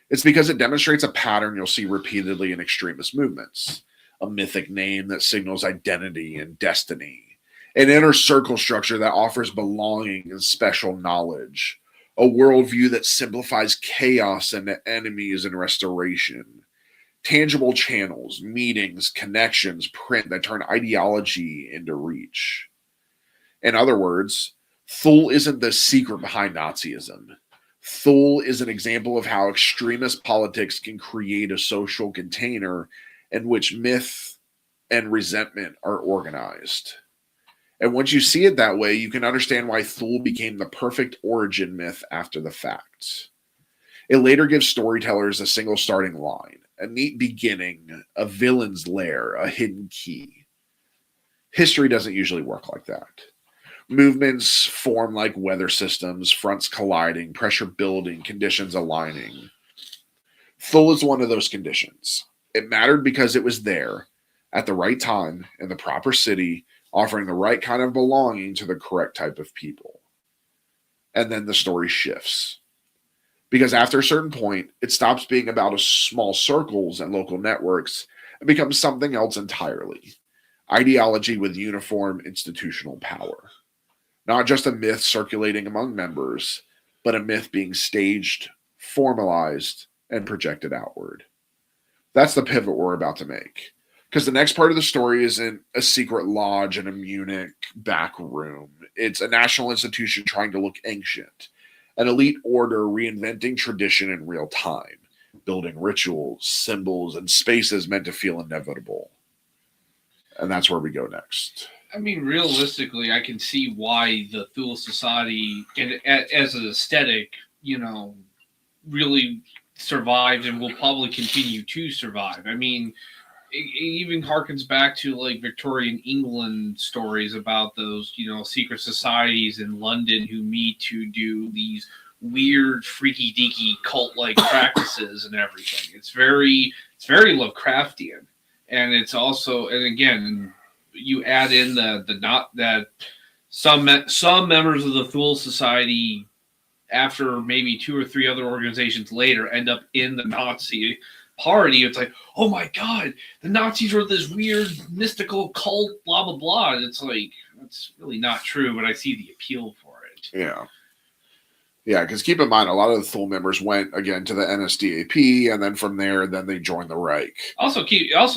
It's because it demonstrates a pattern you'll see repeatedly in extremist movements. A mythic name that signals identity and destiny. An inner circle structure that offers belonging and special knowledge. A worldview that simplifies chaos and enemies and restoration. Tangible channels, meetings, connections, print that turn ideology into reach. In other words, Thule isn't the secret behind Nazism. Thule is an example of how extremist politics can create a social container in which myth and resentment are organized. And once you see it that way, you can understand why Thule became the perfect origin myth after the fact. It later gives storytellers a single starting line, a neat beginning, a villain's lair, a hidden key. History doesn't usually work like that. Movements form like weather systems, fronts colliding, pressure building, conditions aligning. Thule is one of those conditions. It mattered because it was there at the right time in the proper city, offering the right kind of belonging to the correct type of people. And then the story shifts. Because after a certain point, it stops being about small circles and local networks and becomes something else entirely. Ideology with uniform institutional power. Not just a myth circulating among members, but a myth being staged, formalized, and projected outward. That's the pivot we're about to make. Because the next part of the story isn't a secret lodge in a Munich back room. It's a national institution trying to look ancient. An elite order reinventing tradition in real time, building rituals, symbols, and spaces meant to feel inevitable. And that's where we go next. I mean, realistically, I can see why the Thule Society, as an aesthetic, really survived and will probably continue to survive. I mean, it even harkens back to like Victorian England stories about those, secret societies in London who meet to do these weird, freaky deaky cult-like practices and everything. It's very Lovecraftian, and it's also, and again, you add in the not that some members of the Thule Society, after maybe 2 or 3 other organizations later, end up in the Nazi party. It's like, oh my god, the Nazis were this weird mystical cult, blah blah blah. And it's like, that's really not true, but I see the appeal for it. Yeah, because keep in mind, a lot of the Thule members went again to the NSDAP, and then from there, then they joined the Reich. Also,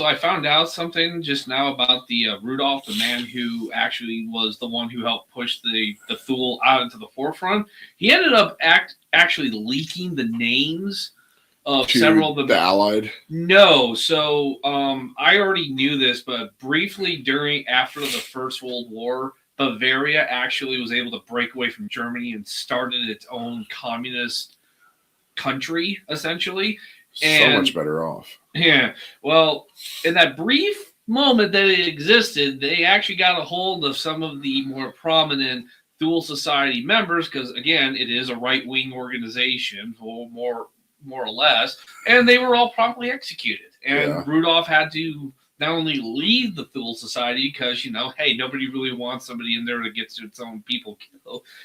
I found out something just now about the Rudolph, the man who actually was the one who helped push the Thule out into the forefront. He ended up actually leaking the names of several of the Allied. No, so I already knew this, but briefly after the First World War, Bavaria actually was able to break away from Germany and started its own communist country, essentially. And, so much better off. Yeah. Well, in that brief moment that it existed, they actually got a hold of some of the more prominent Thule Society members, because, again, it is a right-wing organization, or more or less, and they were all promptly executed. And Rudolph had to not only leave the Thule Society because, hey, nobody really wants somebody in there that gets its own people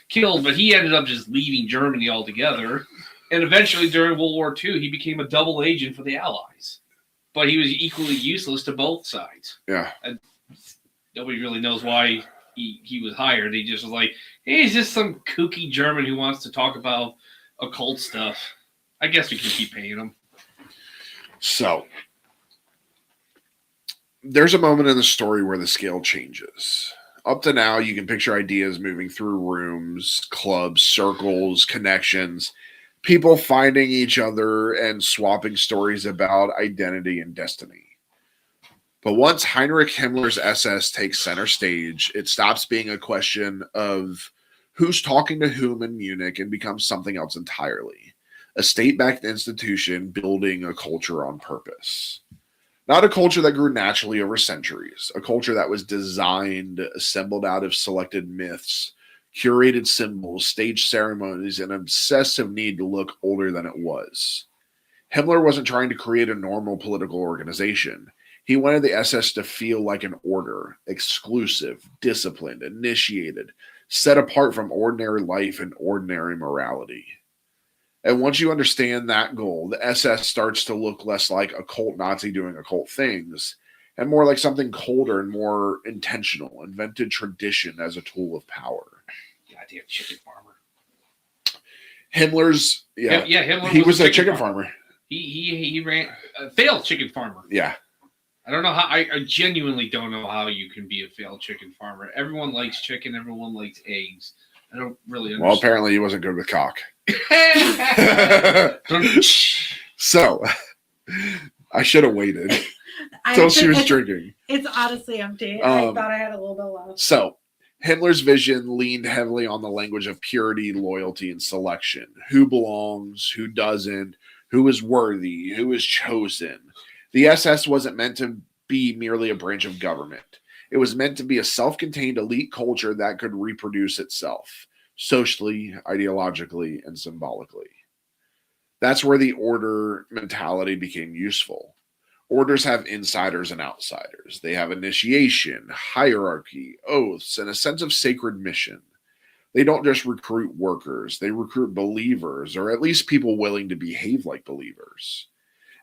killed, but he ended up just leaving Germany altogether. And eventually, during World War II, he became a double agent for the Allies. But he was equally useless to both sides. Yeah. And nobody really knows why he was hired. He just was like, hey, he's just some kooky German who wants to talk about occult stuff. I guess we can keep paying him. So, there's a moment in the story where the scale changes. Up to now, you can picture ideas moving through rooms, clubs, circles, connections, people finding each other and swapping stories about identity and destiny. But once Heinrich Himmler's SS takes center stage, it stops being a question of who's talking to whom in Munich and becomes something else entirely. A state-backed institution building a culture on purpose. Not a culture that grew naturally over centuries, a culture that was designed, assembled out of selected myths, curated symbols, staged ceremonies, and an obsessive need to look older than it was. Himmler wasn't trying to create a normal political organization. He wanted the SS to feel like an order, exclusive, disciplined, initiated, set apart from ordinary life and ordinary morality. And once you understand that goal, the SS starts to look less like a cult Nazi doing occult things and more like something colder and more intentional, invented tradition as a tool of power. Goddamn chicken farmer. Himmler's, Himmler he was a chicken farmer. He ran a failed chicken farmer. Yeah. I don't know how. I genuinely don't know how you can be a failed chicken farmer. Everyone likes chicken. Everyone likes eggs. I don't really understand. Well, apparently he wasn't good with cock. So, I should have waited until she was drinking. It's honestly empty. I thought I had a little bit left. So, Himmler's vision leaned heavily on the language of purity, loyalty, and selection. Who belongs, who doesn't, who is worthy, who is chosen. The SS wasn't meant to be merely a branch of government. It was meant to be a self-contained elite culture that could reproduce itself, socially, ideologically, and symbolically. That's where the order mentality became useful. Orders have insiders and outsiders. They have initiation, hierarchy, oaths, and a sense of sacred mission. They don't just recruit workers. They recruit believers, or at least people willing to behave like believers.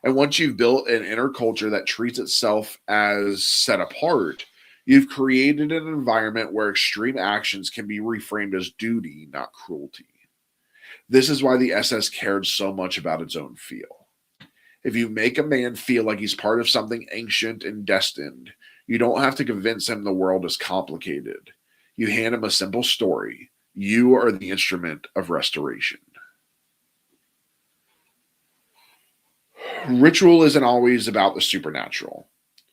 And once you've built an inner culture that treats itself as set apart, you've created an environment where extreme actions can be reframed as duty, not cruelty. This is why the SS cared so much about its own feel. If you make a man feel like he's part of something ancient and destined, you don't have to convince him the world is complicated. You hand him a simple story. You are the instrument of restoration. Ritual isn't always about the supernatural.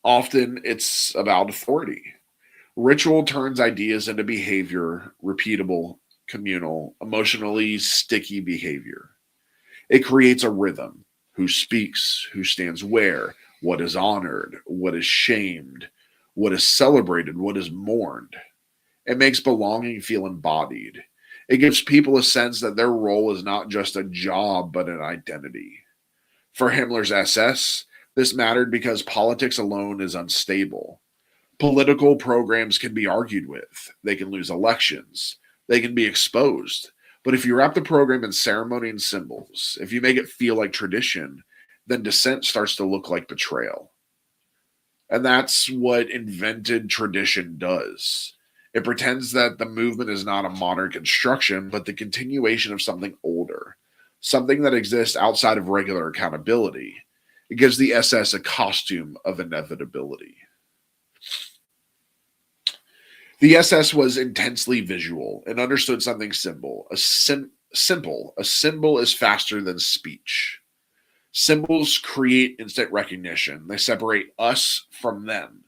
Often it's about authority. Ritual turns ideas into behavior, repeatable, communal, emotionally sticky behavior. It creates a rhythm. Who speaks, who stands where, what is honored, what is shamed, what is celebrated, what is mourned. It makes belonging feel embodied. It gives people a sense that their role is not just a job, but an identity. For Himmler's SS, this mattered because politics alone is unstable. Political programs can be argued with. They can lose elections. They can be exposed. But if you wrap the program in ceremony and symbols, if you make it feel like tradition, then dissent starts to look like betrayal. And that's what invented tradition does. It pretends that the movement is not a modern construction, but the continuation of something older, something that exists outside of regular accountability. It gives the SS a costume of inevitability. The SS was intensely visual and understood something simple. A symbol is faster than speech. Symbols create instant recognition. They separate us from them.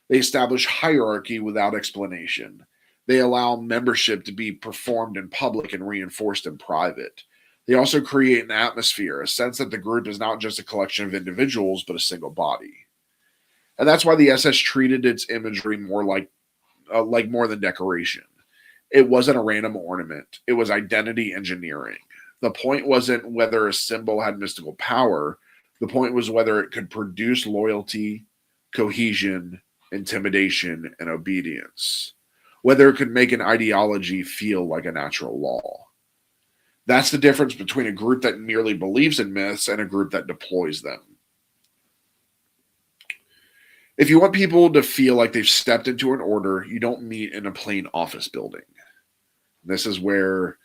They establish hierarchy without explanation. They allow membership to be performed in public and reinforced in private. They also create an atmosphere, a sense that the group is not just a collection of individuals, but a single body. And that's why the SS treated its imagery more like more than decoration. It wasn't a random ornament. It was identity engineering. The point wasn't whether a symbol had mystical power. The point was whether it could produce loyalty, cohesion, intimidation, and obedience. Whether it could make an ideology feel like a natural law. That's the difference between a group that merely believes in myths and a group that deploys them. If you want people to feel like they've stepped into an order, you don't meet in a plain office building. This is where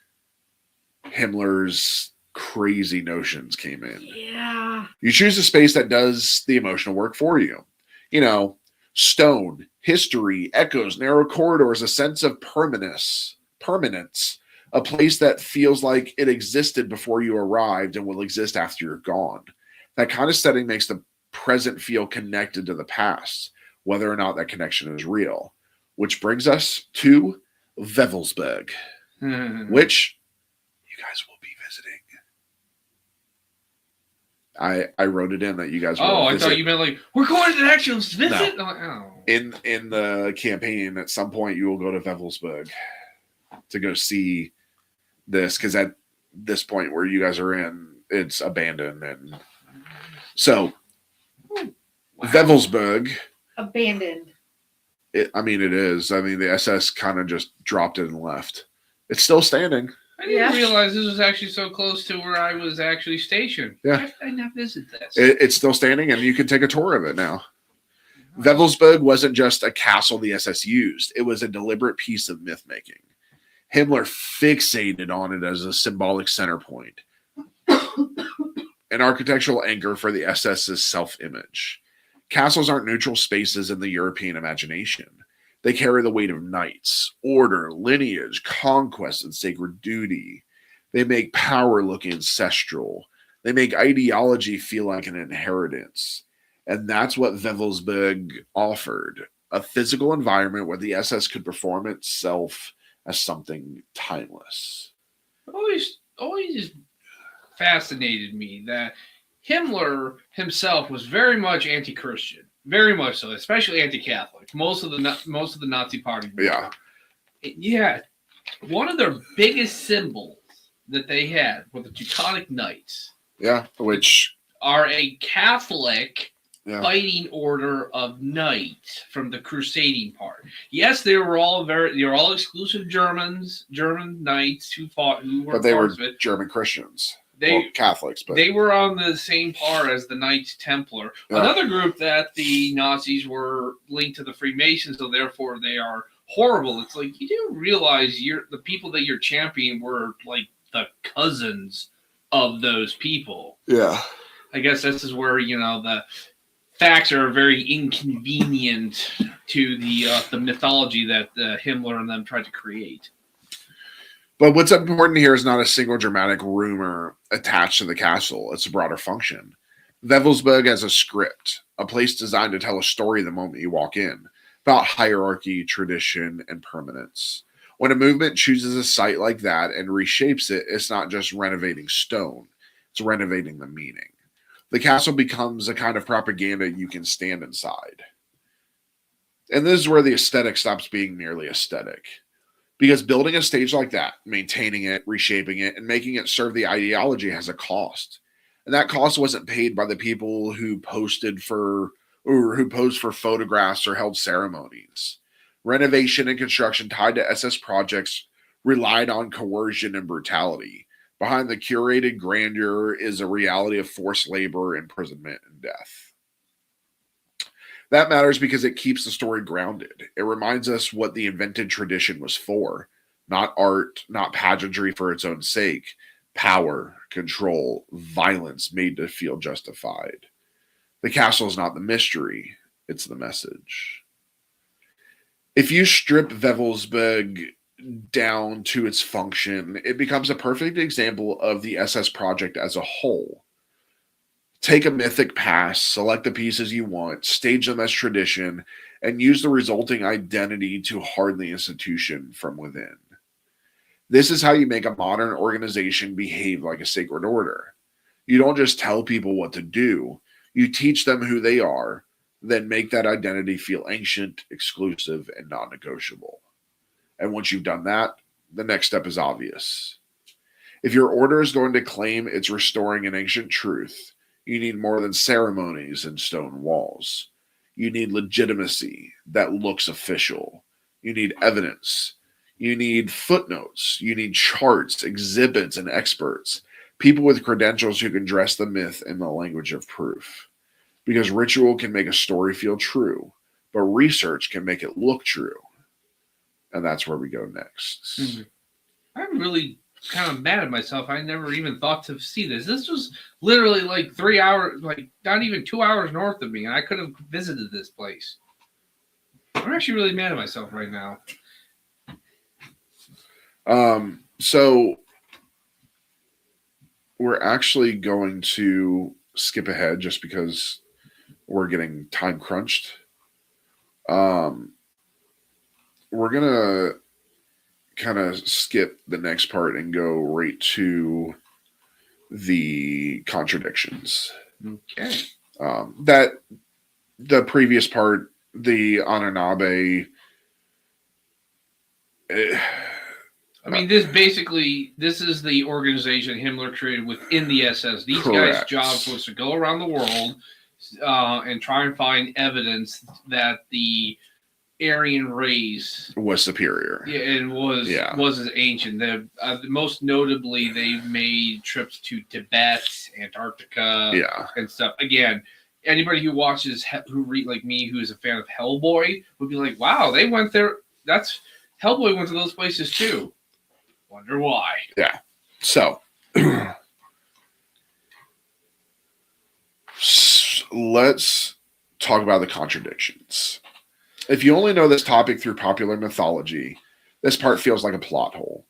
Himmler's crazy notions came in. Yeah. You choose a space that does the emotional work for you. You know, stone, history, echoes, narrow corridors, a sense of permanence, a place that feels like it existed before you arrived and will exist after you're gone. That kind of setting makes the present feel connected to the past, whether or not that connection is real. Which brings us to Wewelsburg, which you guys will be visiting. I wrote it in that you guys. Oh, I thought you meant like we're going to the actual visit. No. I'm like, oh. In the campaign, at some point, you will go to Wewelsburg to go see this, because at this point where you guys are in, it's abandoned, and so Wow. Wewelsburg. Abandoned. It is. I mean, the SS kind of just dropped it and left. It's still standing. I didn't realize this was actually so close to where I was actually stationed. Yeah. I not visit this. It's still standing, and you can take a tour of it now. Wewelsburg wasn't just a castle the SS used. It was a deliberate piece of myth-making. Himmler fixated on it as a symbolic center point, an architectural anchor for the SS's self-image. Castles aren't neutral spaces in the European imagination. They carry the weight of knights, order, lineage, conquest, and sacred duty. They make power look ancestral. They make ideology feel like an inheritance. And that's what Wewelsburg offered, a physical environment where the SS could perform itself as something timeless. Always fascinated me that Himmler himself was very much anti-Christian, very much so, especially anti-Catholic. Most of the Nazi Party. Yeah. Yeah. One of their biggest symbols that they had were the Teutonic Knights. Yeah, which are a Catholic fighting order of knights from the crusading part. Yes, they were all exclusive German knights who were. But they were German Christians. Catholics, but they were on the same par as the Knights Templar, another group that the Nazis were linked to the Freemasons, so therefore they are horrible. It's like you do realize the people that you're championing were like the cousins of those people. Yeah, I guess this is where the facts are very inconvenient to the mythology that Himmler and them tried to create. But what's important here is not a single dramatic rumor attached to the castle. It's a broader function. Wewelsburg as a script, a place designed to tell a story the moment you walk in, about hierarchy, tradition, and permanence. When a movement chooses a site like that and reshapes it, it's not just renovating stone, it's renovating the meaning. The castle becomes a kind of propaganda you can stand inside. And this is where the aesthetic stops being merely aesthetic. Because building a stage like that, maintaining it, reshaping it, and making it serve the ideology has a cost. And that cost wasn't paid by the people who posed for photographs or held ceremonies. Renovation and construction tied to SS projects relied on coercion and brutality. Behind the curated grandeur is a reality of forced labor, imprisonment, and death. That matters because it keeps the story grounded. It reminds us what the invented tradition was for. Not art, not pageantry for its own sake. Power, control, violence made to feel justified. The castle is not the mystery, it's the message. If you strip Wewelsburg down to its function, it becomes a perfect example of the SS project as a whole. Take a mythic past, select the pieces you want, stage them as tradition, and use the resulting identity to harden the institution from within. This is how you make a modern organization behave like a sacred order. You don't just tell people what to do, you teach them who they are, then make that identity feel ancient, exclusive, and non-negotiable. And once you've done that, the next step is obvious. If your order is going to claim it's restoring an ancient truth, you need more than ceremonies and stone walls. You need legitimacy that looks official. You need evidence. You need footnotes. You need charts, exhibits, and experts. People with credentials who can dress the myth in the language of proof. because ritual can make a story feel true, but research can make it look true. And that's where we go next. Mm-hmm. I'm really kind of mad at myself. I never even thought to see this. This was literally like 3 hours, like not even 2 hours north of me, and I could have visited this place. I'm actually really mad at myself right now. So we're actually going to skip ahead just because we're getting time crunched. We're gonna kind of skip the next part and go right to the contradictions. Okay. That the previous part, the Anunnaki. I mean, this is the organization Himmler created within the SS. These guys' job was to go around the world and try and find evidence that the Aryan race was superior. Yeah, and was as ancient. Most notably, they made trips to Tibet, Antarctica, and stuff. Again, anybody who watches, who read like me, who is a fan of Hellboy, would be like, "Wow, they went there. Hellboy went to those places too." Wonder why. Yeah. So let's talk about the contradictions. If you only know this topic through popular mythology, this part feels like a plot hole.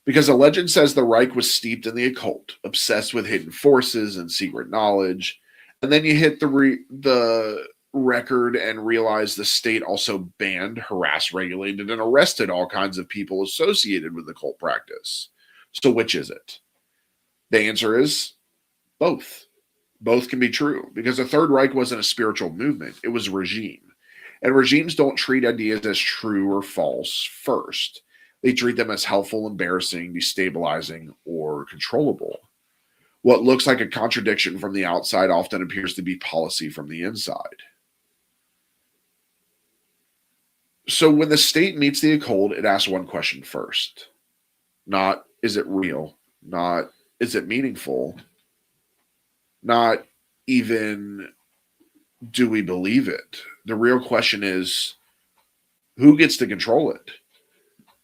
Because a legend says the Reich was steeped in the occult, obsessed with hidden forces and secret knowledge, and then you hit the record and realize the state also banned, harassed, regulated, and arrested all kinds of people associated with occult practice. So which is it? The answer is both. Both can be true, because the Third Reich wasn't a spiritual movement, it was a regime. And regimes don't treat ideas as true or false first. They treat them as helpful, embarrassing, destabilizing, or controllable. What looks like a contradiction from the outside often appears to be policy from the inside. So when the state meets the occult, it asks one question first. Not, is it real? Not, is it meaningful? Not even, do we believe it? The real question is, who gets to control it?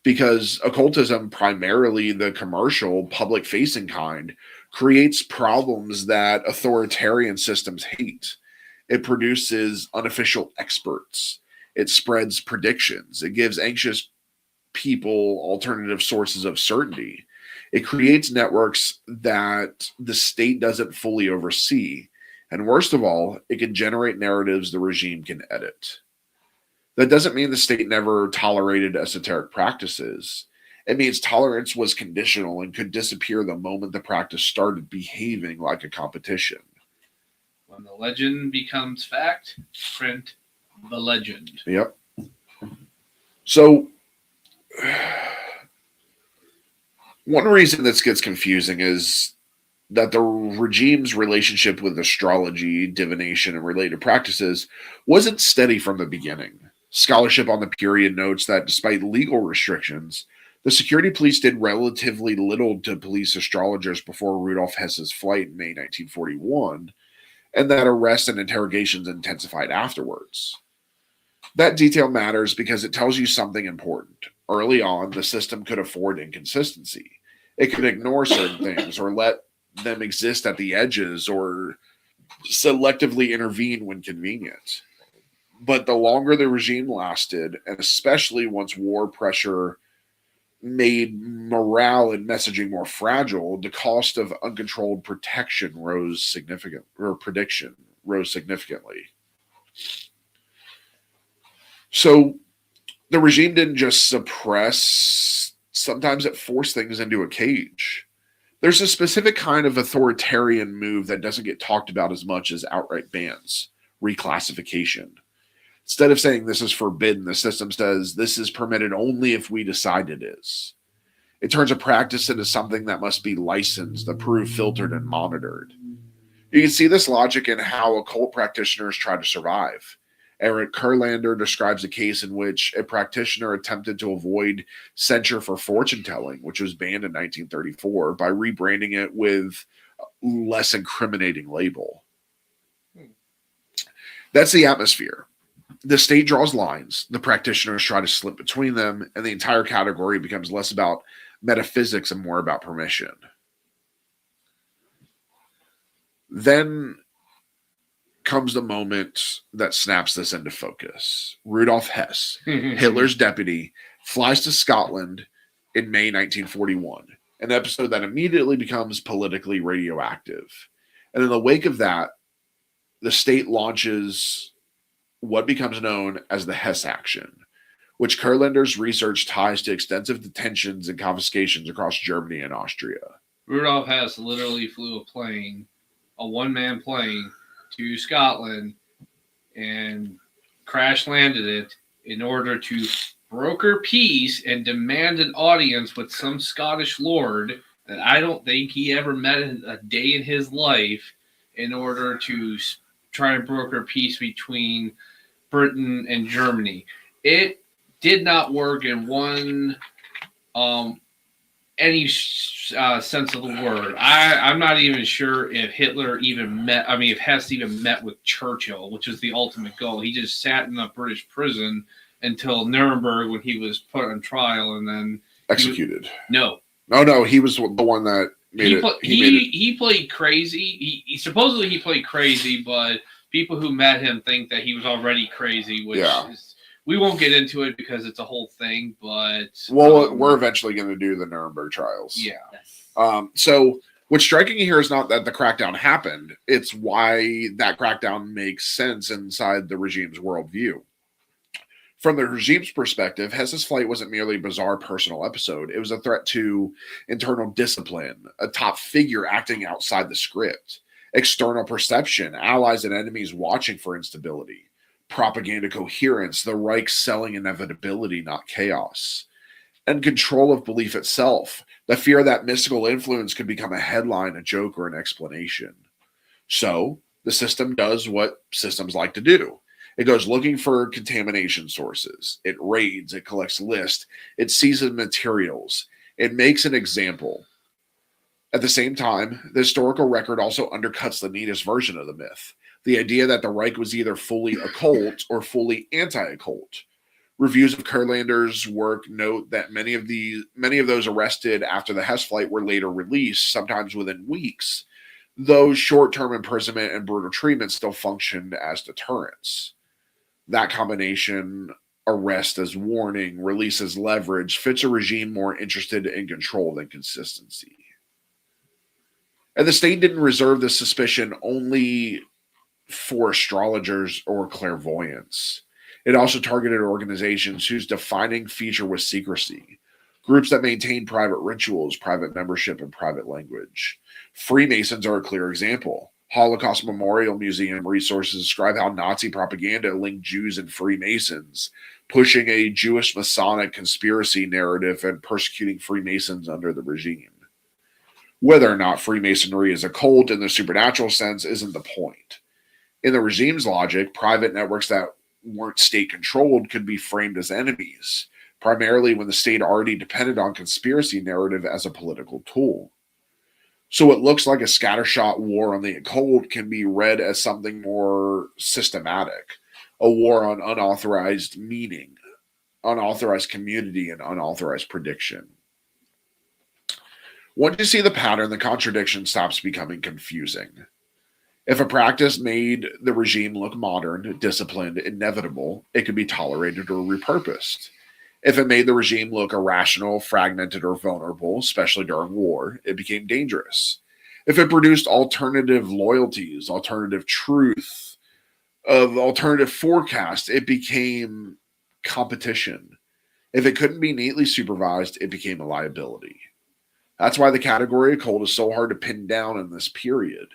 Because occultism, primarily the commercial, public-facing kind, creates problems that authoritarian systems hate. It produces unofficial experts. It spreads predictions. It gives anxious people alternative sources of certainty. It creates networks that the state doesn't fully oversee. And worst of all, it can generate narratives the regime can edit. That doesn't mean the state never tolerated esoteric practices. It means tolerance was conditional and could disappear the moment the practice started behaving like a competition. When the legend becomes fact, print the legend. Yep. So, one reason this gets confusing is that the regime's relationship with astrology, divination, and related practices wasn't steady from the beginning. Scholarship on the period notes that despite legal restrictions, the security police did relatively little to police astrologers before Rudolf Hess's flight in May 1941, and that arrests and interrogations intensified afterwards. That detail matters because it tells you something important. Early on, the system could afford inconsistency. It could ignore certain things or let them exist at the edges or selectively intervene when convenient. But the longer the regime lasted, and especially once war pressure made morale and messaging more fragile, the cost of uncontrolled prediction rose significantly. So the regime didn't just suppress, sometimes it forced things into a cage. There's a specific kind of authoritarian move that doesn't get talked about as much as outright bans, reclassification. Instead of saying this is forbidden, the system says this is permitted only if we decide it is. It turns a practice into something that must be licensed, approved, filtered, and monitored. You can see this logic in how occult practitioners try to survive. Eric Kurlander describes a case in which a practitioner attempted to avoid censure for fortune telling, which was banned in 1934, by rebranding it with less incriminating label. That's the atmosphere. The state draws lines, the practitioners try to slip between them, and the entire category becomes less about metaphysics and more about permission. Then comes the moment that snaps this into focus. Rudolf Hess, Hitler's deputy, flies to Scotland in May 1941, an episode that immediately becomes politically radioactive. And in the wake of that, the state launches what becomes known as the Hess Action, which Kurlander's research ties to extensive detentions and confiscations across Germany and Austria. Rudolf Hess literally flew a one-man plane, to Scotland and crash landed it in order to broker peace and demand an audience with some Scottish lord that I don't think he ever met in a day in his life in order to try and broker peace between Britain and Germany. It did not work in one any sense of the word. I'm not even sure if Hitler even met, if Hess even met with Churchill, which is the ultimate goal. He just sat in a British prison until Nuremberg when he was put on trial and then executed. No, he was the one that made it. He played crazy. He supposedly he played crazy, but people who met him think that he was already crazy, which is, we won't get into it because it's a whole thing, but we're eventually going to do the Nuremberg trials. Yeah. So what's striking here is not that the crackdown happened; it's why that crackdown makes sense inside the regime's worldview. From the regime's perspective, Hess's flight wasn't merely a bizarre personal episode; it was a threat to internal discipline, a top figure acting outside the script, external perception, allies and enemies watching for instability. Propaganda coherence, the Reich selling inevitability, not chaos, and control of belief itself, the fear that mystical influence could become a headline, a joke, or an explanation. So, the system does what systems like to do. It goes looking for contamination sources. It raids, it collects lists, it seizes materials, it makes an example. At the same time, the historical record also undercuts the neatest version of the myth. The idea that the Reich was either fully occult or fully anti-occult. Reviews of Kurlander's work note that many of those arrested after the Hess flight were later released, sometimes within weeks, though short-term imprisonment and brutal treatment still functioned as deterrents. That combination, arrest as warning, release as leverage, fits a regime more interested in control than consistency. And the state didn't reserve this suspicion only for astrologers or clairvoyants. It also targeted organizations whose defining feature was secrecy, groups that maintain private rituals, private membership, and private language. Freemasons are a clear example. Holocaust Memorial Museum resources describe how Nazi propaganda linked Jews and Freemasons, pushing a Jewish Masonic conspiracy narrative and persecuting Freemasons under the regime. Whether or not Freemasonry is a cult in the supernatural sense isn't the point. In the regime's logic, private networks that weren't state-controlled could be framed as enemies, primarily when the state already depended on conspiracy narrative as a political tool. So what looks like a scattershot war on the occult can be read as something more systematic, a war on unauthorized meaning, unauthorized community, and unauthorized prediction. Once you see the pattern, the contradiction stops becoming confusing. If a practice made the regime look modern, disciplined, inevitable, it could be tolerated or repurposed. If it made the regime look irrational, fragmented, or vulnerable, especially during war, it became dangerous. If it produced alternative loyalties, alternative truth, alternative forecast, it became competition. If it couldn't be neatly supervised, it became a liability. That's why the category occult is so hard to pin down in this period.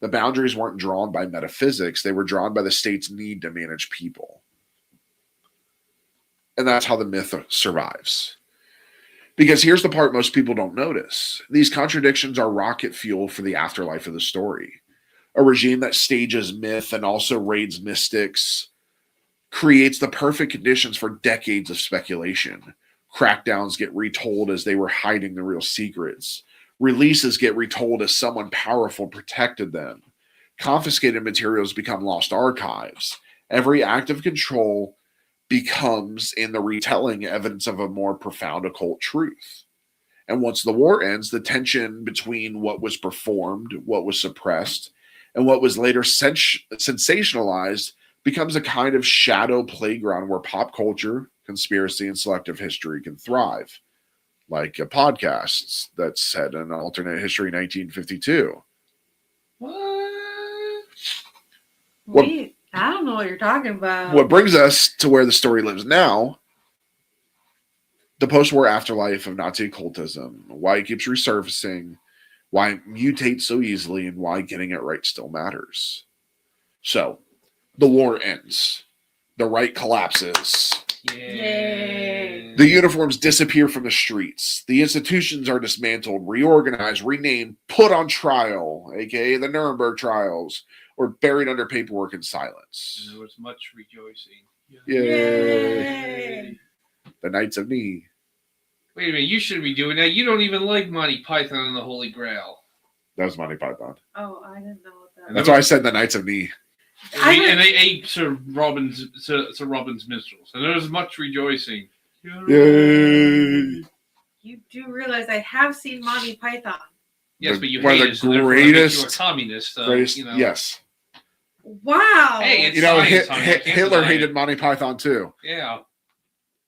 The boundaries weren't drawn by metaphysics, they were drawn by the state's need to manage people. And that's how the myth survives. Because here's the part most people don't notice. These contradictions are rocket fuel for the afterlife of the story. A regime that stages myth and also raids mystics creates the perfect conditions for decades of speculation. Crackdowns get retold as they were hiding the real secrets. Releases get retold as someone powerful protected them. Confiscated materials become lost archives. Every act of control becomes, in the retelling, evidence of a more profound occult truth. And once the war ends, the tension between what was performed, what was suppressed, and what was later sensationalized becomes a kind of shadow playground where pop culture, conspiracy, and selective history can thrive. Like a podcast that's set in alternate history 1952. What? I don't know what you're talking about. What brings us to where the story lives now, the post-war afterlife of Nazi occultism, why it keeps resurfacing, why it mutates so easily, and why getting it right still matters. So, the war ends. The right collapses. Yay. The uniforms disappear from the streets. The institutions are dismantled, reorganized, renamed, put on trial, aka the Nuremberg trials, or buried under paperwork in silence. And there was much rejoicing. Yay! The Knights of Knee. Wait a minute, you shouldn't be doing that. You don't even like Monty Python and the Holy Grail. That was Monty Python. Oh, I didn't know what that was. That's why I said the Knights of Knee. And they ate Sir Robin's minstrels. And there was much rejoicing. Yay! You do realize I have seen Monty Python. Yes, but you One of hate the it, so therefore it makes you a greatest- communist. Yes. Wow. Hey, it's You know, science, honey. I can't Hitler deny hated it. Monty Python too. Yeah.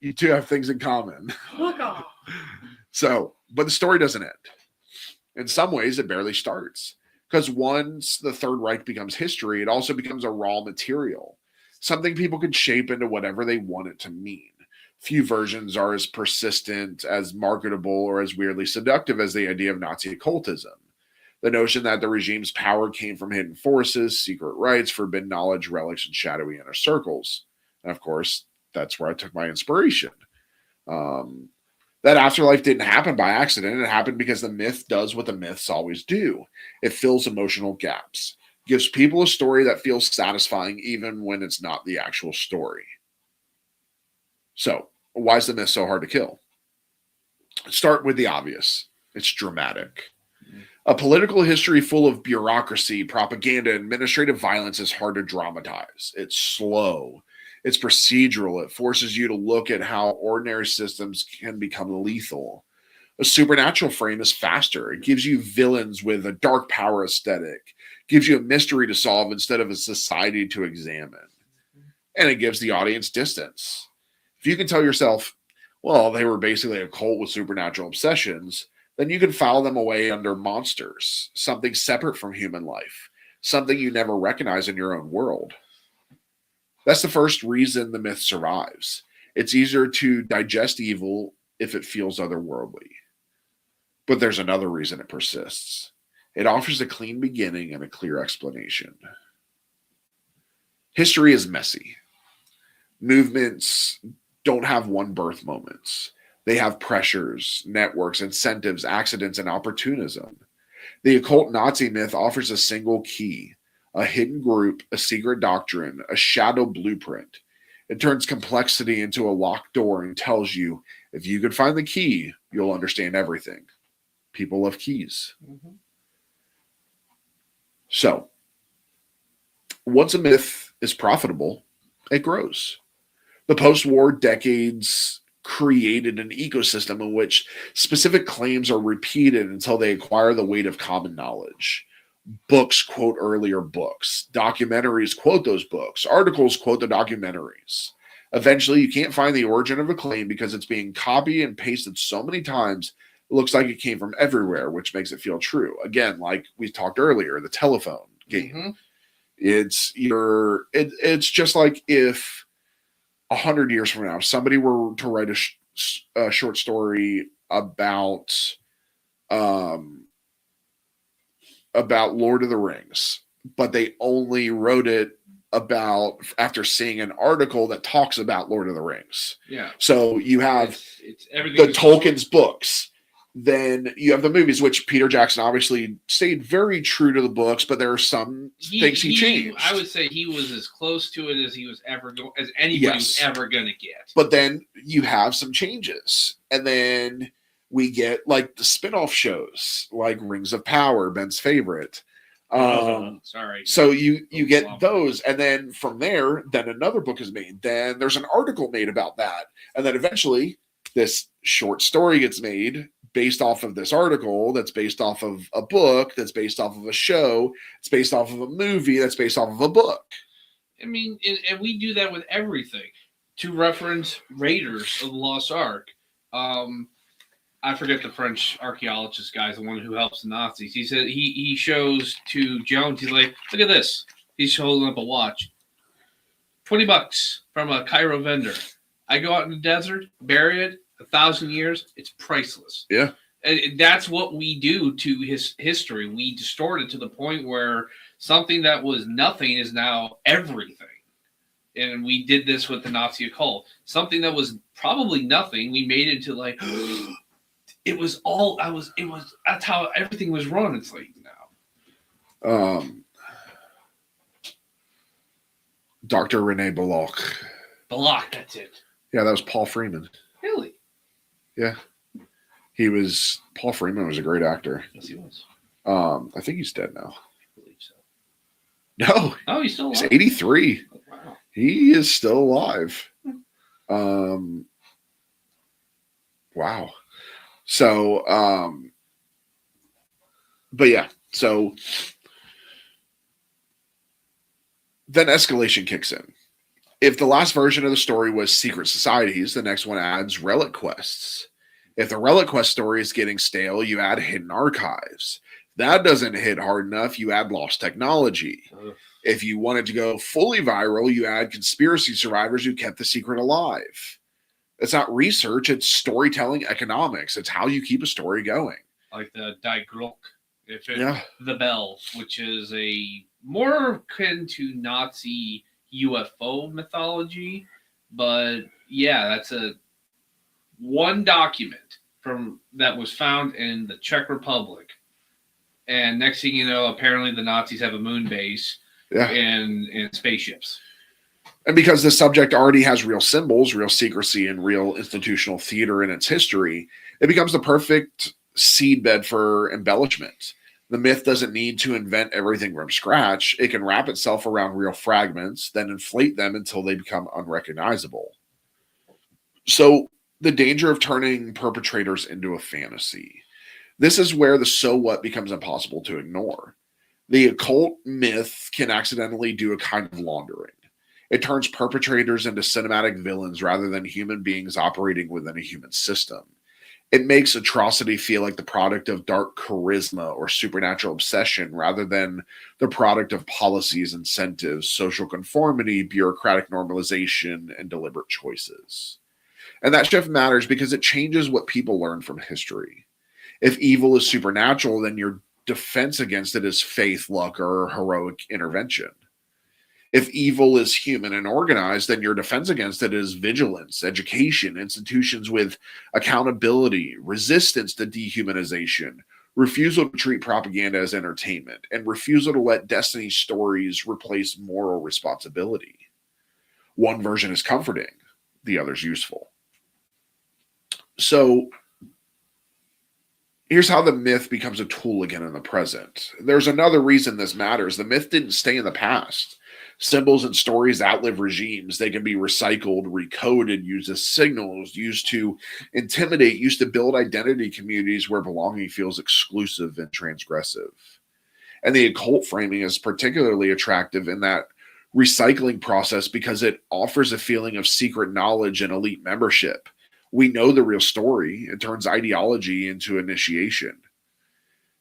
You two have things in common. Look off. So, but the story doesn't end. In some ways, it barely starts. Because once the Third Reich becomes history, it also becomes a raw material, something people can shape into whatever they want it to mean. Few versions are as persistent, as marketable, or as weirdly seductive as the idea of Nazi occultism. The notion that the regime's power came from hidden forces, secret rites, forbidden knowledge, relics, and shadowy inner circles. And of course, that's where I took my inspiration. That afterlife didn't happen by accident. It happened because the myth does what the myths always do. It fills emotional gaps, gives people a story that feels satisfying even when it's not the actual story. So, why is the myth so hard to kill? Start with the obvious. It's dramatic. A political history full of bureaucracy, propaganda, and administrative violence is hard to dramatize. It's slow. It's procedural. It forces you to look at how ordinary systems can become lethal. A supernatural frame is faster. It gives you villains with a dark power aesthetic, gives you a mystery to solve instead of a society to examine. And it gives the audience distance. If you can tell yourself, well, they were basically a cult with supernatural obsessions, then you can file them away under monsters, something separate from human life, something you never recognize in your own world. That's the first reason the myth survives. It's easier to digest evil if it feels otherworldly. But there's another reason it persists. It offers a clean beginning and a clear explanation. History is messy. Movements don't have one birth moments. They have pressures, networks, incentives, accidents, and opportunism. The occult Nazi myth offers a single key, a hidden group, a secret doctrine, a shadow blueprint. It turns complexity into a locked door and tells you, if you can find the key, you'll understand everything. People love keys. Mm-hmm. So, once a myth is profitable, it grows. The post-war decades created an ecosystem in which specific claims are repeated until they acquire the weight of common knowledge. Books quote earlier books. Documentaries quote those books. Articles quote the documentaries. Eventually, you can't find the origin of a claim because it's being copied and pasted so many times, it looks like it came from everywhere, which makes it feel true. Again, like we talked earlier, the telephone game. Mm-hmm. It's just like if 100 years from now, somebody were to write a short story about Lord of the Rings, but they only wrote it about after seeing an article that talks about Lord of the Rings. Yeah. So you have it's everything. the Tolkien's books. Then you have the movies, which Peter Jackson obviously stayed very true to the books, but there are some things he changed. I would say he was as close to it as he was ever as anybody was ever going to get. But then you have some changes, and then we get like the spin-off shows, like Rings of Power, Ben's favorite. Sorry. So you get those, and then from there, then another book is made. Then there's an article made about that, and then eventually this short story gets made based off of this article. That's based off of a book. That's based off of a show. It's based off of a movie. That's based off of a book. I mean, and we do that with everything. To reference Raiders of the Lost Ark, I forget the French archaeologist guy, the one who helps the Nazis. He said he shows to Jones. He's like, look at this. He's holding up a watch. $20 from a Cairo vendor. I go out in the desert, bury it 1,000 years. It's priceless. Yeah, and that's what we do to his history. We distort it to the point where something that was nothing is now everything. And we did this with the Nazi Occult. Something that was probably nothing, we made it into like. It was all that's how everything was run. It's like now. Dr. Rene Belloc. Belloc, that's it. Yeah, that was Paul Freeman. Really? Yeah. Paul Freeman was a great actor. Yes, he was. I think he's dead now. I believe so. No. Oh, he's still alive. He's 83. Oh, wow. He is still alive. Wow. So, but yeah, so then escalation kicks in. If the last version of the story was secret societies, the next one adds relic quests. If the relic quest story is getting stale, you add hidden archives. That doesn't hit hard enough, you add lost technology. If you wanted to go fully viral, you add conspiracy survivors who kept the secret alive. It's not research, it's storytelling economics. It's how you keep a story going. Like the Die Glocke, the bell, which is a more akin to Nazi UFO mythology. But yeah, that's one document that was found in the Czech Republic. And next thing you know, apparently the Nazis have a moon base and spaceships. And because the subject already has real symbols, real secrecy, and real institutional theater in its history, it becomes the perfect seedbed for embellishment. The myth doesn't need to invent everything from scratch. It can wrap itself around real fragments, then inflate them until they become unrecognizable. So, the danger of turning perpetrators into a fantasy. This is where the so what becomes impossible to ignore. The occult myth can accidentally do a kind of laundering. It turns perpetrators into cinematic villains rather than human beings operating within a human system. It makes atrocity feel like the product of dark charisma or supernatural obsession rather than the product of policies, incentives, social conformity, bureaucratic normalization, and deliberate choices. And that shift matters because it changes what people learn from history. If evil is supernatural, then your defense against it is faith, luck, or heroic intervention. If evil is human and organized, then your defense against it is vigilance, education, institutions with accountability, resistance to dehumanization, refusal to treat propaganda as entertainment, and refusal to let destiny stories replace moral responsibility. One version is comforting, the other's useful. So, here's how the myth becomes a tool again in the present. There's another reason this matters. The myth didn't stay in the past. Symbols and stories outlive regimes. They can be recycled, recoded, used as signals, used to intimidate, used to build identity communities where belonging feels exclusive and transgressive. And the occult framing is particularly attractive in that recycling process because it offers a feeling of secret knowledge and elite membership. We know the real story. It turns ideology into initiation.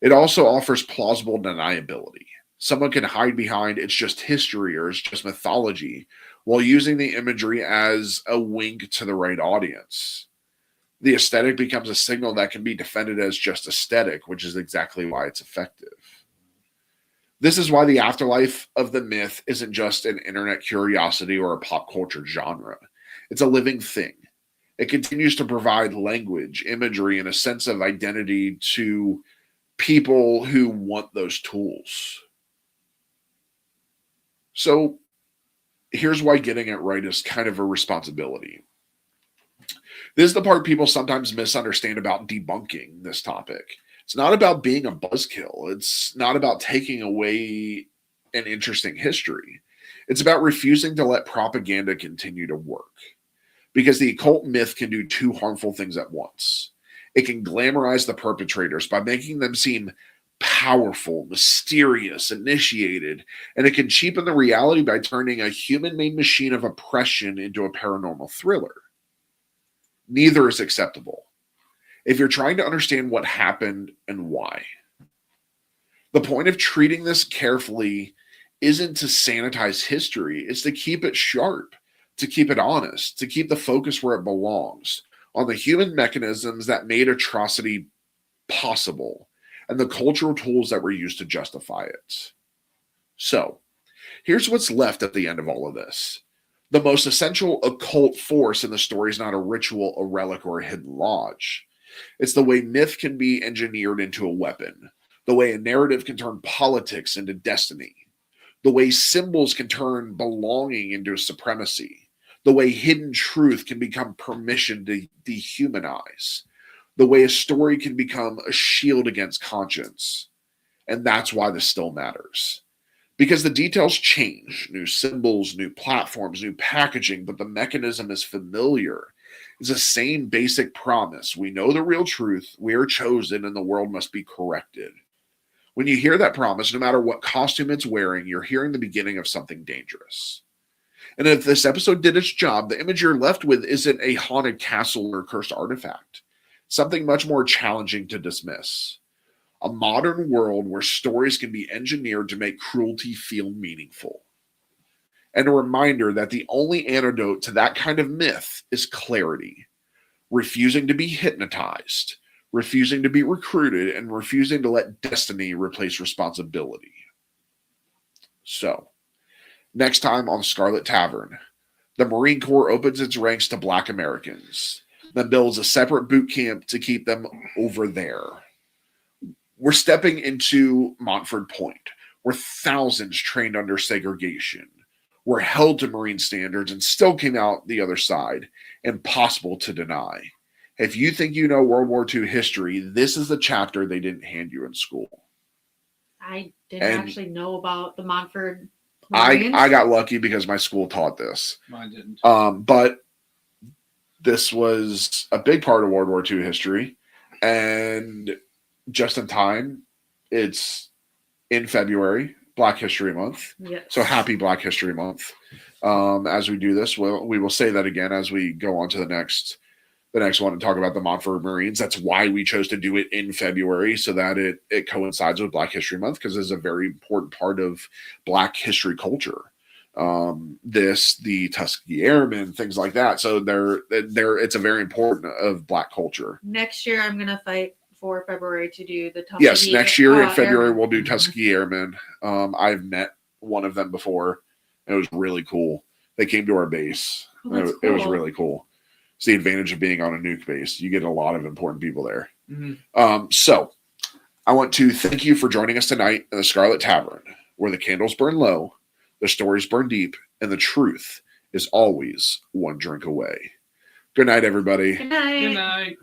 It also offers plausible deniability. Someone can hide behind it's just history or it's just mythology while using the imagery as a wink to the right audience. The aesthetic becomes a signal that can be defended as just aesthetic, which is exactly why it's effective. This is why the afterlife of the myth isn't just an internet curiosity or a pop culture genre. It's a living thing. It continues to provide language, imagery, and a sense of identity to people who want those tools. So here's why getting it right is kind of a responsibility. This is the part people sometimes misunderstand about debunking this topic. It's not about being a buzzkill. It's not about taking away an interesting history. It's about refusing to let propaganda continue to work. Because the occult myth can do two harmful things at once. It can glamorize the perpetrators by making them seem powerful, mysterious, initiated, and it can cheapen the reality by turning a human-made machine of oppression into a paranormal thriller. Neither is acceptable if you're trying to understand what happened and why. The point of treating this carefully isn't to sanitize history, it's to keep it sharp, to keep it honest, to keep the focus where it belongs, on the human mechanisms that made atrocity possible and the cultural tools that were used to justify it. So, here's what's left at the end of all of this. The most essential occult force in the story is not a ritual, a relic, or a hidden lodge. It's the way myth can be engineered into a weapon, the way a narrative can turn politics into destiny, the way symbols can turn belonging into supremacy, the way hidden truth can become permission to dehumanize, the way a story can become a shield against conscience. And that's why this still matters. Because the details change, new symbols, new platforms, new packaging, but the mechanism is familiar. It's the same basic promise. We know the real truth, we are chosen, and the world must be corrected. When you hear that promise, no matter what costume it's wearing, you're hearing the beginning of something dangerous. And if this episode did its job, the image you're left with isn't a haunted castle or a cursed artifact. Something much more challenging to dismiss. A modern world where stories can be engineered to make cruelty feel meaningful. And a reminder that the only antidote to that kind of myth is clarity. Refusing to be hypnotized, refusing to be recruited, and refusing to let destiny replace responsibility. So, next time on Scarlet Tavern, the Marine Corps opens its ranks to Black Americans, then builds a separate boot camp to keep them over there. We're stepping into Montford Point, where thousands trained under segregation, were held to Marine standards, and still came out the other side. Impossible to deny. If you think you know World War II history, this is the chapter they didn't hand you in school. I didn't actually know about the Montford Marines. I got lucky because my school taught this. Mine didn't. But this was a big part of World War II history. And just in time, it's in February, Black History Month. Yes. So happy Black History Month. As we do this, we will say that again as we go on to the next one and talk about the Montford Marines. That's why we chose to do it in February, so that it coincides with Black History Month, because it's a very important part of Black history culture. The Tuskegee Airmen, things like that. So it's a very important of Black culture. Next year, I'm gonna fight for February to do the Tuskegee. Yes, next year in February Airmen. we'll do Tuskegee Airmen. I've met one of them before. It was really cool. They came to our base. Oh, that's It was cool. really cool. It's the advantage of being on a nuke base. You get a lot of important people there. Mm-hmm. So I want to thank you for joining us tonight in the Scarlet Tavern, where the candles burn low, the stories burn deep, and the truth is always one drink away. Good night, everybody. Good night. Good night.